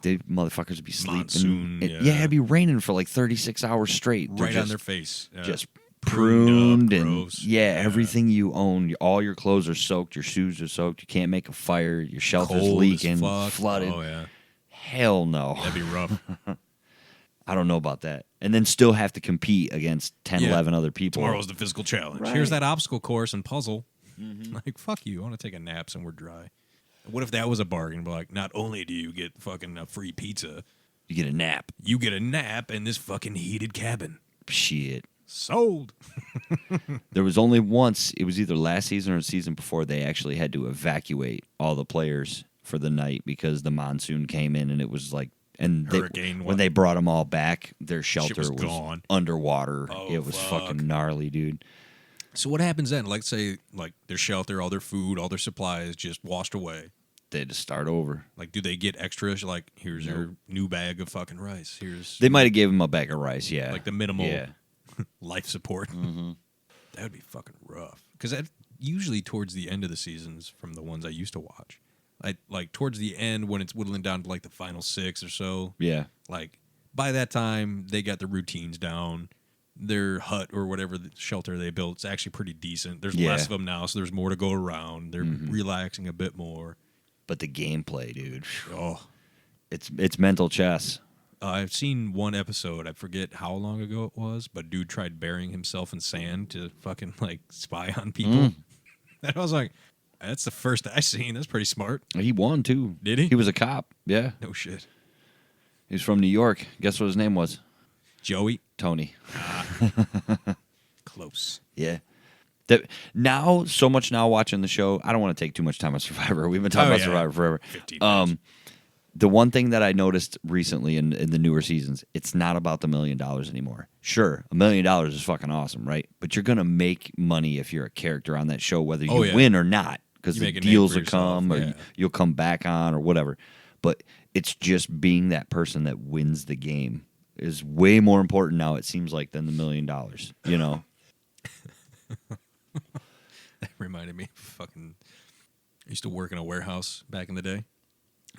The motherfuckers would be sleeping. Monsoon, yeah, it'd be raining for like 36 hours straight. Right on their face. Just pruned and gross. Everything you own, all your clothes are soaked, your shoes are soaked, you can't make a fire, your shelter's leaking, flooded. Oh, yeah. Hell no. That'd be rough. I don't know about that. And then still have to compete against 10, 11 other people. Tomorrow's the physical challenge. Right. Here's that obstacle course and puzzle. Like, fuck you. I want to take a nap somewhere dry. What if that was a bargain? Like, not only do you get fucking a free pizza, You get a nap. you get a nap in this fucking heated cabin. Shit. Sold. There was only once, it was either last season or the season before, they actually had to evacuate all the players for the night because the monsoon came in and it was like, and Hurricane, when they brought them all back, their shelter was was gone. underwater. Oh, it was fuck. fucking gnarly, dude. So what happens then? Like, say, like their shelter, all their food, all their supplies just washed away. They had to start over. Like, do they get extras? Like, here's your new bag of fucking rice. Here's They might have gave him a bag of rice, yeah. like the minimal Yeah. life support. That would be fucking rough. Because that usually towards the end of the seasons, from the ones I used to watch, like towards the end when it's whittling down to like the final 6 or so. Yeah. Like by that time, they got the routines down. Their hut or whatever the shelter they built is actually pretty decent. There's less of them now, so there's more to go around. They're relaxing a bit more. But the gameplay, dude. Oh, It's mental chess. I've seen one episode. I forget how long ago it was, but dude tried burying himself in sand to fucking like spy on people. And I was like, that's the first I seen. That's pretty smart. He won, too. Did he? He was a cop, yeah. No shit. He was from New York. Guess what his name was? Joey? Tony. Close. Yeah. Now, so much now watching the show, I don't want to take too much time on Survivor. We've been talking about Survivor forever. 15 minutes. The one thing that I noticed recently in the newer seasons, it's not about the $1 million anymore. Sure, $1 million is fucking awesome, right? But you're going to make money if you're a character on that show, whether you win or not, because You the make a name deals for will come yourself, or you'll come back on or whatever. But it's just being that person that wins the game is way more important now, it seems like, than the $1 million, you know? That reminded me of fucking. I used to work in a warehouse back in the day.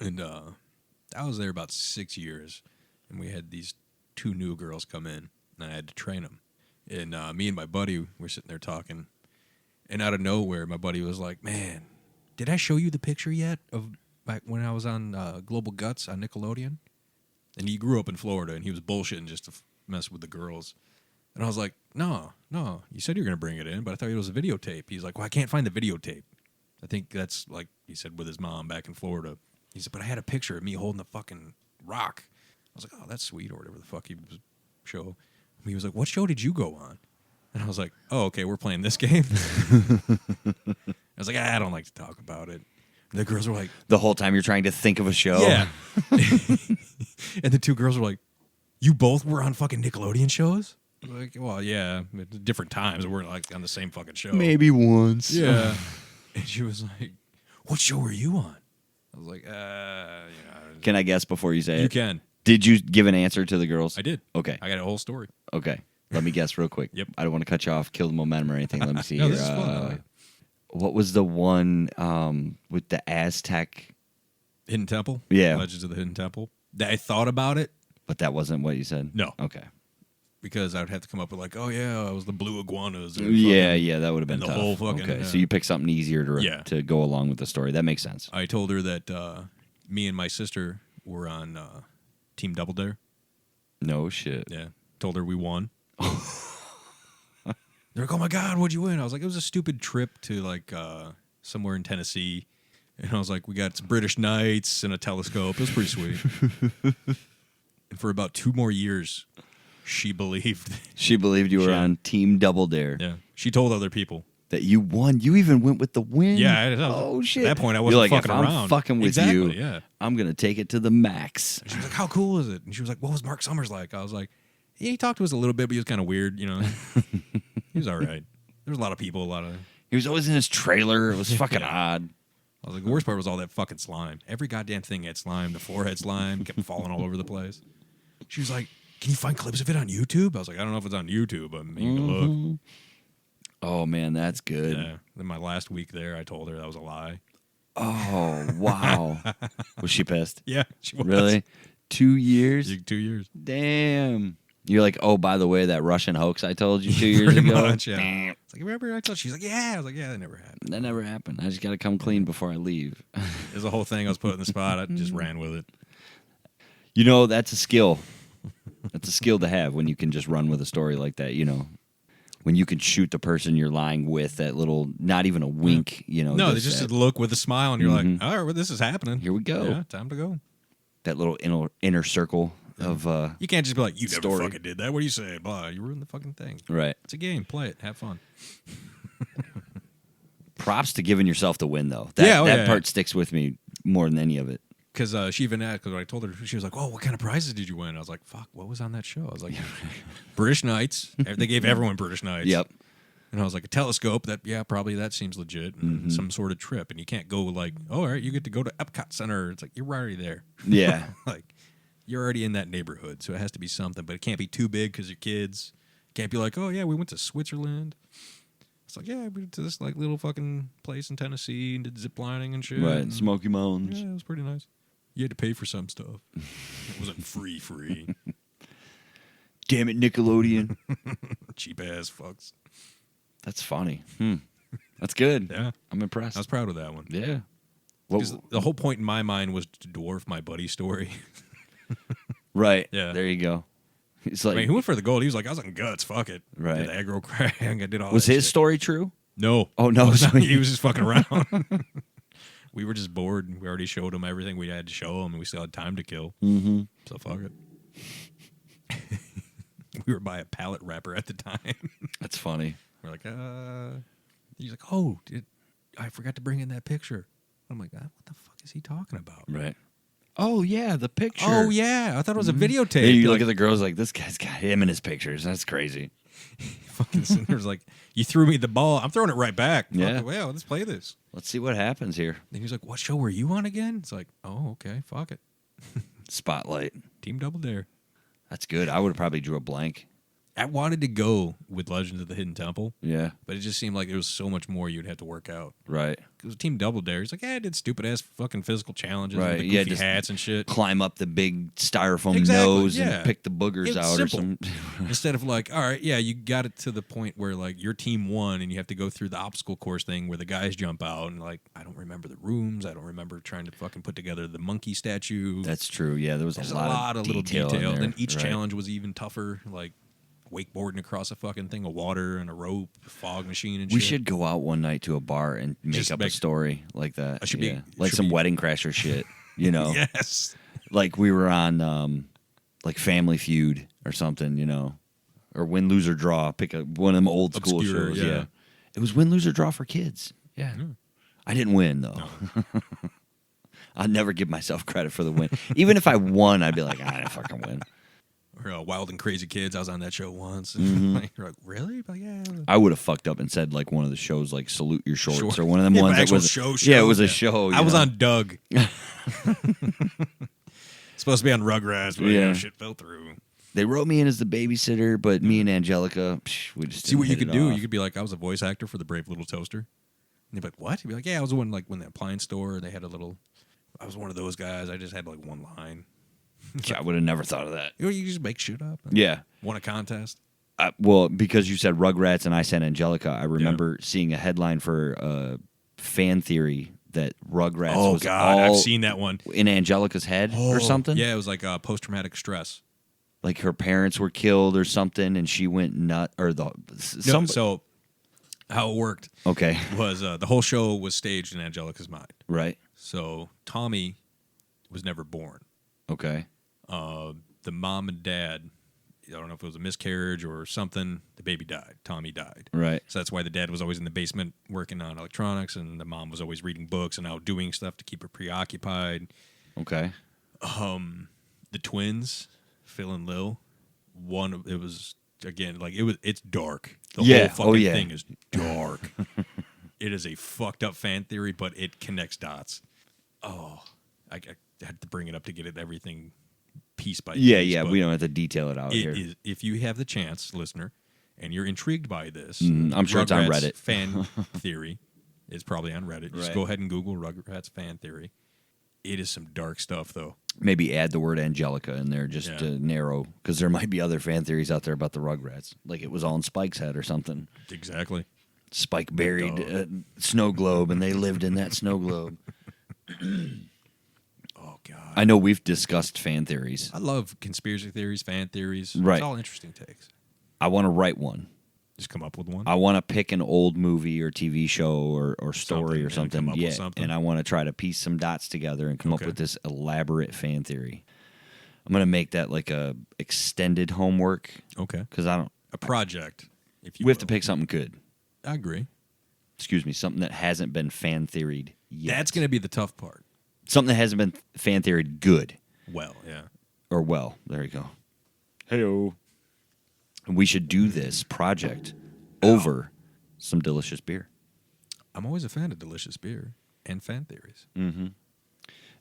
And I was there about 6 years. And we had these 2 new girls come in. And I had to train them. And me and my buddy were sitting there talking. And out of nowhere, my buddy was like, man, did I show you the picture yet of back when I was on Global Guts on Nickelodeon? And he grew up in Florida, and he was bullshitting just to mess with the girls. And I was like, no, you said you were going to bring it in, but I thought it was a videotape. He's like, well, I can't find the videotape. I think that's like he said with his mom back in Florida. He said, but I had a picture of me holding the fucking rock. I was like, oh, that's sweet, or whatever the fuck he was show. He was like, what show did you go on? And I was like, oh, okay, we're playing this game. I was like, I don't like to talk about it. And the girls were like, The whole time you're trying to think of a show? yeah. And the 2 girls were like, you both were on fucking Nickelodeon shows? I'm like, well, yeah, at different times. We're like on the same fucking show. Maybe once. Yeah. And she was like, what show were you on? I was like, Can I guess before you say it? you can. Did you give an answer to the girls? I did. Okay. I got a whole story. Okay. Let me guess real quick. Yep. I don't want to cut you off, kill the momentum or anything. Let me see No, here. this is fun. I like it. What was the one with the Aztec? Hidden Temple? Yeah. Legends of the Hidden Temple. I thought about it. But that wasn't what you said? No. Okay. Because I would have to come up with like, oh, yeah, it was the blue iguanas. and Yeah, fucking- yeah, that would have been and the tough. whole fucking, okay, so you picked something easier to go along with the story. That makes sense. I told her that me and my sister were on Team Double Dare. No shit. Yeah. Told her we won. They're like, oh my God, what'd you win? I was like, it was a stupid trip to like somewhere in Tennessee. And I was like, we got some British Knights and a telescope. It was pretty sweet. And for about 2 more years, she believed. She believed you were on Team Double Dare. Yeah. She told other people. That you won. You even went with the win. Yeah. Oh shit. At that point, I You're wasn't like, fucking if I'm around. fucking with Exactly, you, yeah. I'm going to take it to the max. And she was like, how cool is it? And she was like, what was Mark Summers like? I was like, yeah, he talked to us a little bit, but he was kind of weird, you know. He was all right. There was a lot of people, He was always in his trailer. It was fucking odd. I was like, the worst part was all that fucking slime. Every goddamn thing had slime. The floor had slime. Kept falling all over the place. She was like, can you find clips of it on YouTube? I was like, I don't know if it's on YouTube, but maybe look. Oh, man, that's good. Yeah. Then my last week there, I told her that was a lie. Oh, wow. Was she pissed? Yeah, she was. Really? 2 years? 2 years. Damn. You're like, oh, by the way, that Russian hoax I told you 2 years Pretty ago? much, yeah. It's like, remember I told you? She's like, yeah. I was like, yeah, that never happened. That never happened. I just got to come clean before I leave. There's a whole thing I was put in the spot. I just ran with it. You know, that's a skill. That's a skill to have when you can just run with a story like that, you know. When you can shoot the person you're lying with, that little, not even a wink, you know. No, they just look with a smile, and you're like, all right, well, this is happening. Here we go. Yeah, time to go. That little inner circle of You can't just be like, you story. never fucking did that. What do you say? Blah, you ruined the fucking thing. Right. It's a game. Play it. Have fun. Props to giving yourself the win, though. That part sticks with me more than any of it. Because she even asked, because when I told her, she was like, oh, what kind of prizes did you win? I was like, fuck, what was on that show? I was like, British Knights. They gave everyone British Knights. Yep. And I was like, a telescope, probably that seems legit. And some sort of trip. And you can't go like, oh, all right, you get to go to Epcot Center. It's like, you're already there. Yeah. Like, you're already in that neighborhood. So it has to be something. But it can't be too big because your kids. Can't be like, oh, yeah, we went to Switzerland. It's like, yeah, we went to this like little fucking place in Tennessee and did zip lining and shit. Right, and, Smoky Mountains. Yeah, it was pretty nice. You had to pay for some stuff. It wasn't free. Damn it, Nickelodeon. Cheap ass fucks. That's funny. That's good. Yeah. I'm impressed. I was proud of that one. Yeah. Because the whole point in my mind was to dwarf my buddy's story. Right. Yeah. There you go. It's like, I mean, he went for the gold. He was like, I was on guts. Fuck it. Right. Did aggro crack. I did all was that his shit. story true? No. Oh, no. He was just fucking around. We were just bored. We already showed him everything we had to show him, and we still had time to kill. Mm-hmm. So fuck it. We were by a pallet wrapper at the time. That's funny. We're like, he's like, oh, I forgot to bring in that picture. I'm like, what the fuck is he talking about? Right. Oh, yeah, the picture. Oh, yeah. I thought it was a videotape. And you look at the girls like, this guy's got him in his pictures. That's crazy. Fucking Cinder's like, you threw me the ball. I'm throwing it right back. Yeah. Fuck, well, let's play this. Let's see what happens here. And he was like, what show were you on again? It's like, oh, okay. Fuck it. Spotlight. Team Double Dare. That's good. I would have probably drew a blank. I wanted to go with Legends of the Hidden Temple, Yeah. but it just seemed like there was so much more you'd have to work out. Right. Because Team Double Dare, he's like, I did stupid ass fucking physical challenges Right. with the Yeah, goofy just hats and shit. Climb up the big styrofoam Exactly, nose yeah. and pick the boogers It's out or simple. something. Instead of like, all right, yeah, you got it to the point where like your team won and you have to go through the obstacle course thing where the guys jump out and like, I don't remember the rooms. I don't remember trying to fucking put together the monkey statue. That's true. Yeah, there was There's a lot of little detail. detail. In there. Then each Right. challenge was even tougher, like wakeboarding across a fucking thing of water and a rope, fog machine and shit. We should go out one night to a bar and make Just up a make- story like that. I should be- like should some be- Wedding Crasher shit, you know? Yes. Like we were on like Family Feud or something, you know? Or Win, Lose, or Draw. Pick one of them old school Obscure, shows. yeah. It was Win, Lose, or Draw for kids. Yeah. I didn't win, though. No. I'd never give myself credit for the win. Even if I won, I'd be like, I didn't fucking win. Or Wild and Crazy Kids. I was on that show once. Mm-hmm. Like, you're like, really? Like, yeah. I would have fucked up and said like one of the shows like Salute Your Shorts Sure. or one of them Yeah, ones that actual was show. Yeah, it was a Yeah. show. I was know? on Doug. Supposed to be on Rugrats, but Yeah. shit fell through. They wrote me in as the babysitter, but me and Angelica, we just See what you didn't could hit it do. off. You could be like, I was a voice actor for the Brave Little Toaster. And they'd be like, what? You'd be like, yeah, I was the one like when the appliance store. They had a little. I was one of those guys. I just had like one line. I would have never thought of that. You know, you just make shit up. And Yeah. Won a contest. Well, because you said Rugrats and I said Angelica, I remember seeing a headline for fan theory that Rugrats Oh was God, all I've seen that one. in Angelica's head or something. Yeah, it was like post traumatic stress. Like her parents were killed or something, and she went nut or the No, so how it worked okay, was the whole show was staged in Angelica's mind. right, So Tommy was never born. okay, The mom and dad, I don't know if it was a miscarriage or something, the baby died. Tommy died. right, So that's why the dad was always in the basement working on electronics, and the mom was always reading books and out doing stuff to keep her preoccupied. okay, The twins, Phil and Lil, it was again like it's dark. The Yeah. whole Oh, fucking yeah. thing is dark. It is a fucked up fan theory, but it connects dots. Oh, I had to bring it up to get it everything piece by piece. yeah. but We don't have to detail it out it here. is, if you have the chance, listener, and you're intrigued by this, I'm sure it's on Rugrats Reddit. fan theory is probably on Reddit. Just Right. go ahead and Google Rugrats fan theory. It is some dark stuff, though. Maybe add the word Angelica in there just Yeah. to narrow, because there might be other fan theories out there about the Rugrats, like it was all in Spike's head or something. Exactly. Spike buried a snow globe, and they lived in that snow globe. Oh, God. I know we've discussed fan theories. I love conspiracy theories, fan theories. Right. It's all interesting takes. I want to write one. Just come up with one. I want to pick an old movie or TV show or story or and something. come up with something. And I want to try to piece some dots together and come up Okay. with this elaborate fan theory. I'm going to make that like a extended homework Okay. because I don't. A project, if you We have to will. pick something good. I agree. Excuse me, something that hasn't been fan theoried yet. That's going to be the tough part. Something that hasn't been fan theoried good. Well, yeah. Or well. There you go. Hey-o. We should do this project over some delicious beer. I'm always a fan of delicious beer and fan theories. Mm-hmm.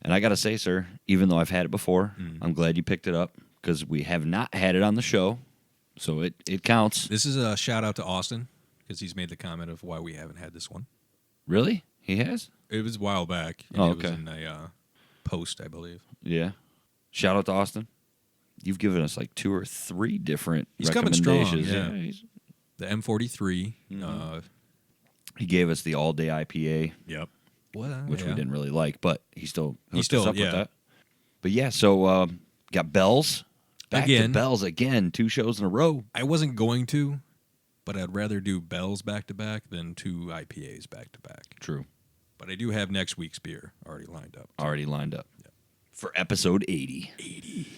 And I got to say, sir, even though I've had it before, Mm. I'm glad you picked it up because we have not had it on the show. So it counts. This is a shout out to Austin because he's made the comment of why we haven't had this one. Really? He has? It was a while back. And Oh, It was okay. in a post, I believe. Yeah. Shout out to Austin. You've given us like 2 or 3 different He's coming strong, recommendations. yeah. The M43. Mm-hmm. He gave us the all day IPA, Yep. which we didn't really like, but he still hooked still- us up yeah. with that. But yeah, so got Bell's. Back Again. to Bell's again, 2 shows in a row. I wasn't going to, but I'd rather do Bell's back to back than 2 IPAs back to back. True. But I do have next week's beer already lined up. Already lined up for episode 80. 80.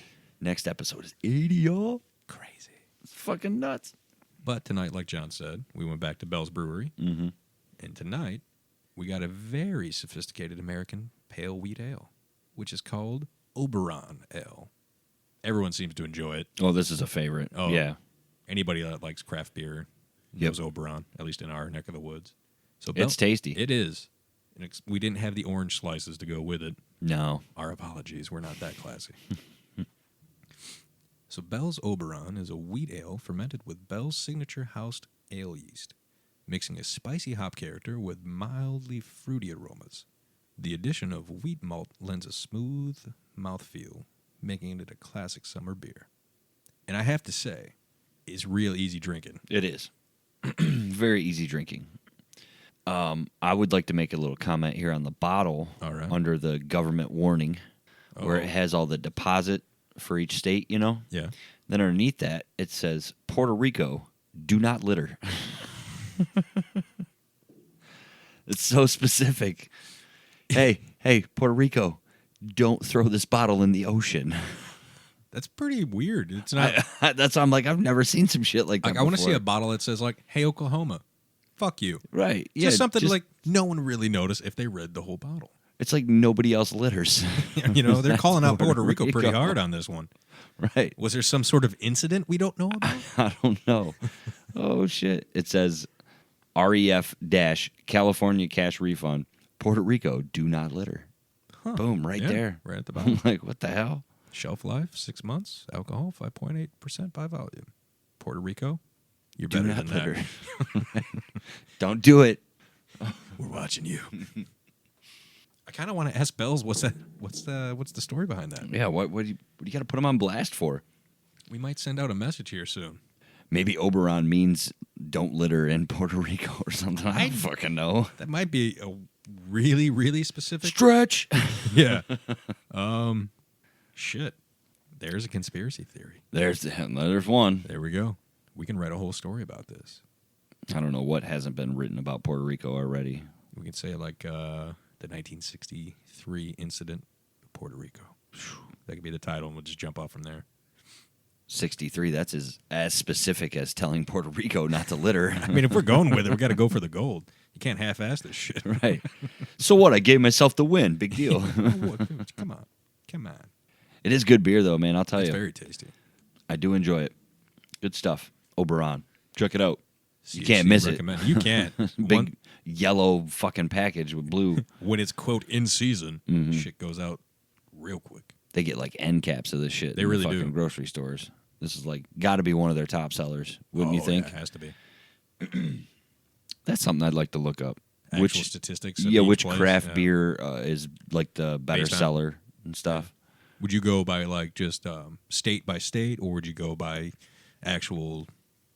Next episode is 80, y'all. Crazy. It's fucking nuts. But tonight, like John said, we went back to Bell's Brewery. Mm-hmm. And tonight, we got a very sophisticated American pale wheat ale, which is called Oberon Ale. Everyone seems to enjoy it. Oh, this is a favorite. Oh. Yeah. Anybody that likes craft beer knows Oberon, at least in our neck of the woods. So It's tasty. It is. And we didn't have the orange slices to go with it. No. Our apologies. We're not that classy. So Bell's Oberon is a wheat ale fermented with Bell's signature housed ale yeast, mixing a spicy hop character with mildly fruity aromas. The addition of wheat malt lends a smooth mouthfeel, making it a classic summer beer. And I have to say, it's real easy drinking. It is. Very easy drinking. I would like to make a little comment here on the bottle All right. under the government warning where it has all the deposit for each state, you know? Yeah. Then underneath that, it says, Puerto Rico, do not litter. It's so specific. Hey, Puerto Rico, don't throw this bottle in the ocean. That's pretty weird. It's not. That's why I'm like, I've never seen some shit like that Like, I want to see before. a bottle that says, like, hey, Oklahoma, fuck you. Right. Yeah. Just something like no one really noticed if they read the whole bottle. It's like nobody else litters. You know, they're calling out Puerto Rico pretty Rico. hard on this one. Right. Was there some sort of incident we don't know about? I don't know. Oh, shit. It says REF-California cash refund. Puerto Rico, do not litter. Boom, right Yeah, there. right at the I'm bottom. like, what the hell? Shelf life, 6 months. Alcohol, 5.8% by volume. Puerto Rico, you're Do better not than litter. that. Don't do it. We're watching you. I kind of want to ask Bells, what's the story behind that? Yeah, what do you got to put them on blast for? We might send out a message here soon. Maybe Oberon means don't litter in Puerto Rico or something. I don't fucking know. That might be a really, really specific. Stretch. Yeah. Shit. There's a conspiracy theory. There's one. There we go. We can write a whole story about this. I don't know what hasn't been written about Puerto Rico already. We could say like the 1963 incident of Puerto Rico. That could be the title, and we'll just jump off from there. 63, that's as specific as telling Puerto Rico not to litter. I mean, if we're going with it, we got to go for the gold. You can't half-ass this shit. Right. So what? I gave myself the win. Big deal. Come on. It is good beer, though, man. I'll tell It's you. very tasty. I do enjoy it. Good stuff. Oberon. Check it out. You CHC can't miss recommend. You can't. Big yellow fucking package with blue. When it's, quote, in season, Mm-hmm. shit goes out real quick. They get like end caps of this shit. They in the really do. fucking grocery stores. This is like got to be one of their top sellers, wouldn't you Oh, think? Yeah, it has to be. That's something I'd like to look up. Actual statistics. Of Yeah, each which place, craft yeah. beer is like the better Based on- seller and stuff. Would you go by like just state by state, or would you go by actual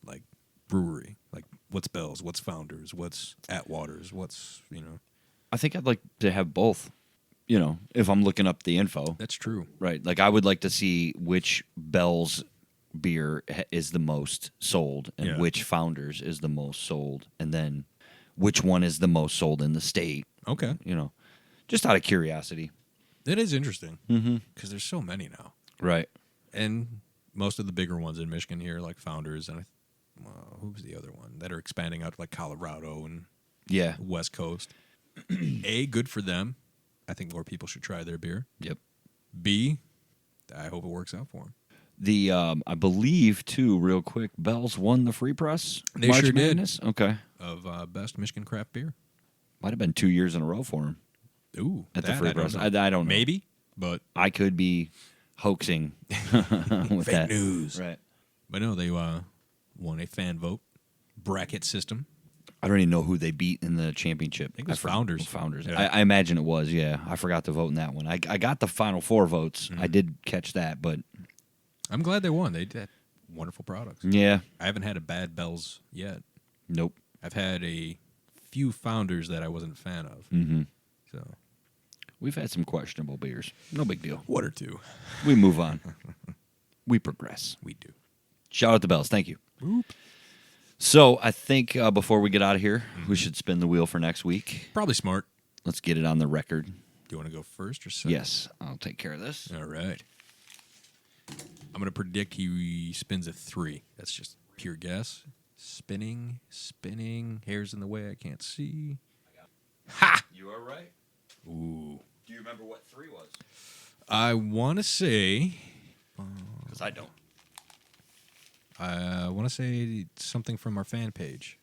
like brewery? Like what's Bell's, what's Founders, what's Atwater's, what's I think I'd like to have both. if I'm looking up the info. That's true. Right. Like, I would like to see which Bell's beer is the most sold and which Founders is the most sold, and then which one is the most sold in the state. Okay. Just out of curiosity. That is interesting because there's so many now. Right. And most of the bigger ones in Michigan here, like Founders, and who was the other one that are expanding out to like Colorado and West Coast. A, good for them. I think more people should try their beer. Yep. B, I hope it works out for them. The I believe too, real quick, Bell's won the Free Press. They March sure Madness? did. Okay. Of best Michigan craft beer. Might have been 2 years in a row for him. Ooh, at the Free Press. I don't know. Maybe, but I could be hoaxing with fake that news. Right. But no, they won a fan vote bracket system. I don't even know who they beat in the championship. I think it was Founders. Founders. Yeah. I imagine it was, yeah. I forgot to vote in that one. I got the final 4 votes. I did catch that, but... I'm glad they won. They did wonderful products. Yeah. I haven't had a bad Bell's yet. Nope. I've had a few Founders that I wasn't a fan of. Mm-hmm. So we've had some questionable beers. No big deal. One or two. We move on. We progress. We do. Shout out to Bells. Thank you. Oop. So I think before we get out of here, we should spin the wheel for next week. Probably smart. Let's get it on the record. Do you want to go first or second? Yes, I'll take care of this. All right. I'm going to predict he spins a 3. That's just pure guess. Spinning. Hair's in the way. I can't see. Ha! You are right. Ooh. Do you remember what 3 was? I want to say... Because I don't. I want to say something from our fan page.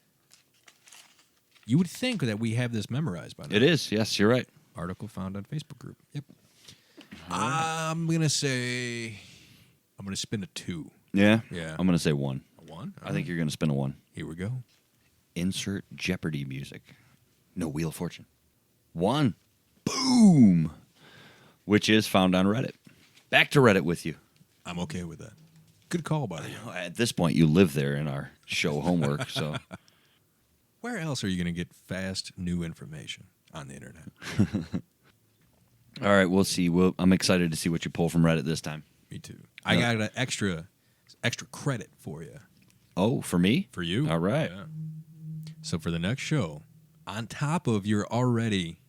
You would think that we have this memorized by now. It is. Yes, you're right. Article found on Facebook group. Yep. I'm going to say... I'm going to spin a 2. Yeah? Yeah. I'm going to say 1. A 1? I think you're going to spin a 1. Here we go. Insert Jeopardy music. No Wheel of Fortune. 1. Boom! Which is found on Reddit. Back to Reddit with you. I'm okay with that. Good call, by the way. At this point, you live there in our show homework, so... Where else are you going to get fast, new information on the internet? All right, we'll see. I'm excited to see what you pull from Reddit this time. Me too. I got an extra credit for you. Oh, for me? For you. All right. Yeah. So for the next show, on top of your already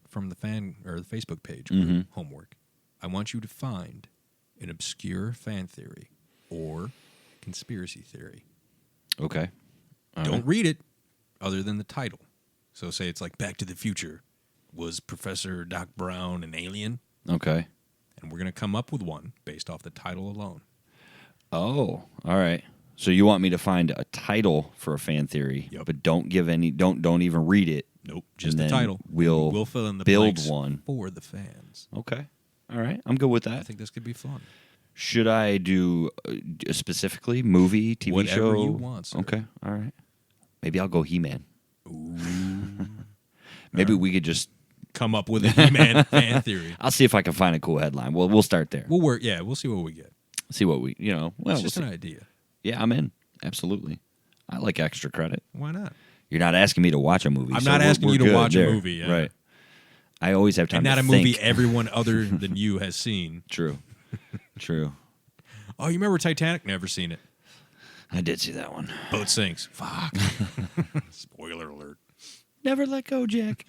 from the fan or the Facebook page group homework, I want you to find an obscure fan theory or conspiracy theory. Okay. Don't read it other than the title. So say it's like Back to the Future. Was Professor Doc Brown an alien? Okay. And we're going to come up with one based off the title alone. Oh, all right. So you want me to find a title for a fan theory, but don't give any, don't even read it. Nope, just and the then title. We'll fill in the build blanks one for the fans. Okay. All right. I'm good with I that. think this could be fun. Should I do specifically movie, TV Whatever show? you want, sir. Okay. All right. Maybe I'll go He-Man. Ooh. Maybe we could just come up with a He-Man fan theory. I'll see if I can find a cool headline. We'll start there. We'll work. Yeah, we'll see what we get. See what we, well, It's just we'll an see. idea. Yeah, I'm in. Absolutely. I like extra credit. Why not? You're not asking me to watch a movie. I'm so not asking you to good watch there. a movie. Yeah. Right. I always have time And not to a movie think. everyone other than you has seen. True. True. Oh, you remember Titanic? Never seen it. I did see that one. Boat sinks. Fuck. Spoiler alert. Never let go, Jack.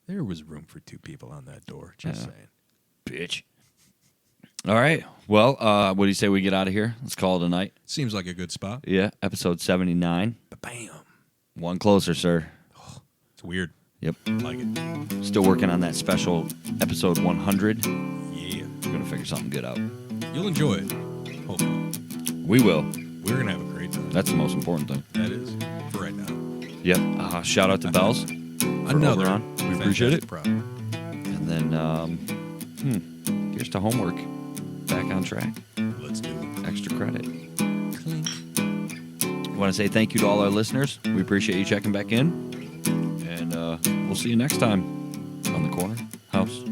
There was room for 2 people on that door. Just saying. Bitch. All right. Well, what do you say we get out of here? Let's call it a night. Seems like a good spot. Yeah, episode 79. Bam. One closer, sir. It's weird. Yep. Like it. Still working on that special episode 100. Yeah. We're going to figure something good out. You'll enjoy it. Hopefully. We will. We're going to have a great time. That's the most important thing. That is. For right now. Yep. Shout out to Bells. Another Oberon. We appreciate it. Product. And then, here's to homework. Back on track. Let's do it. Extra credit. Clink. I want to say thank you to all our listeners. We appreciate you checking back in. And we'll see you next time on the Corner House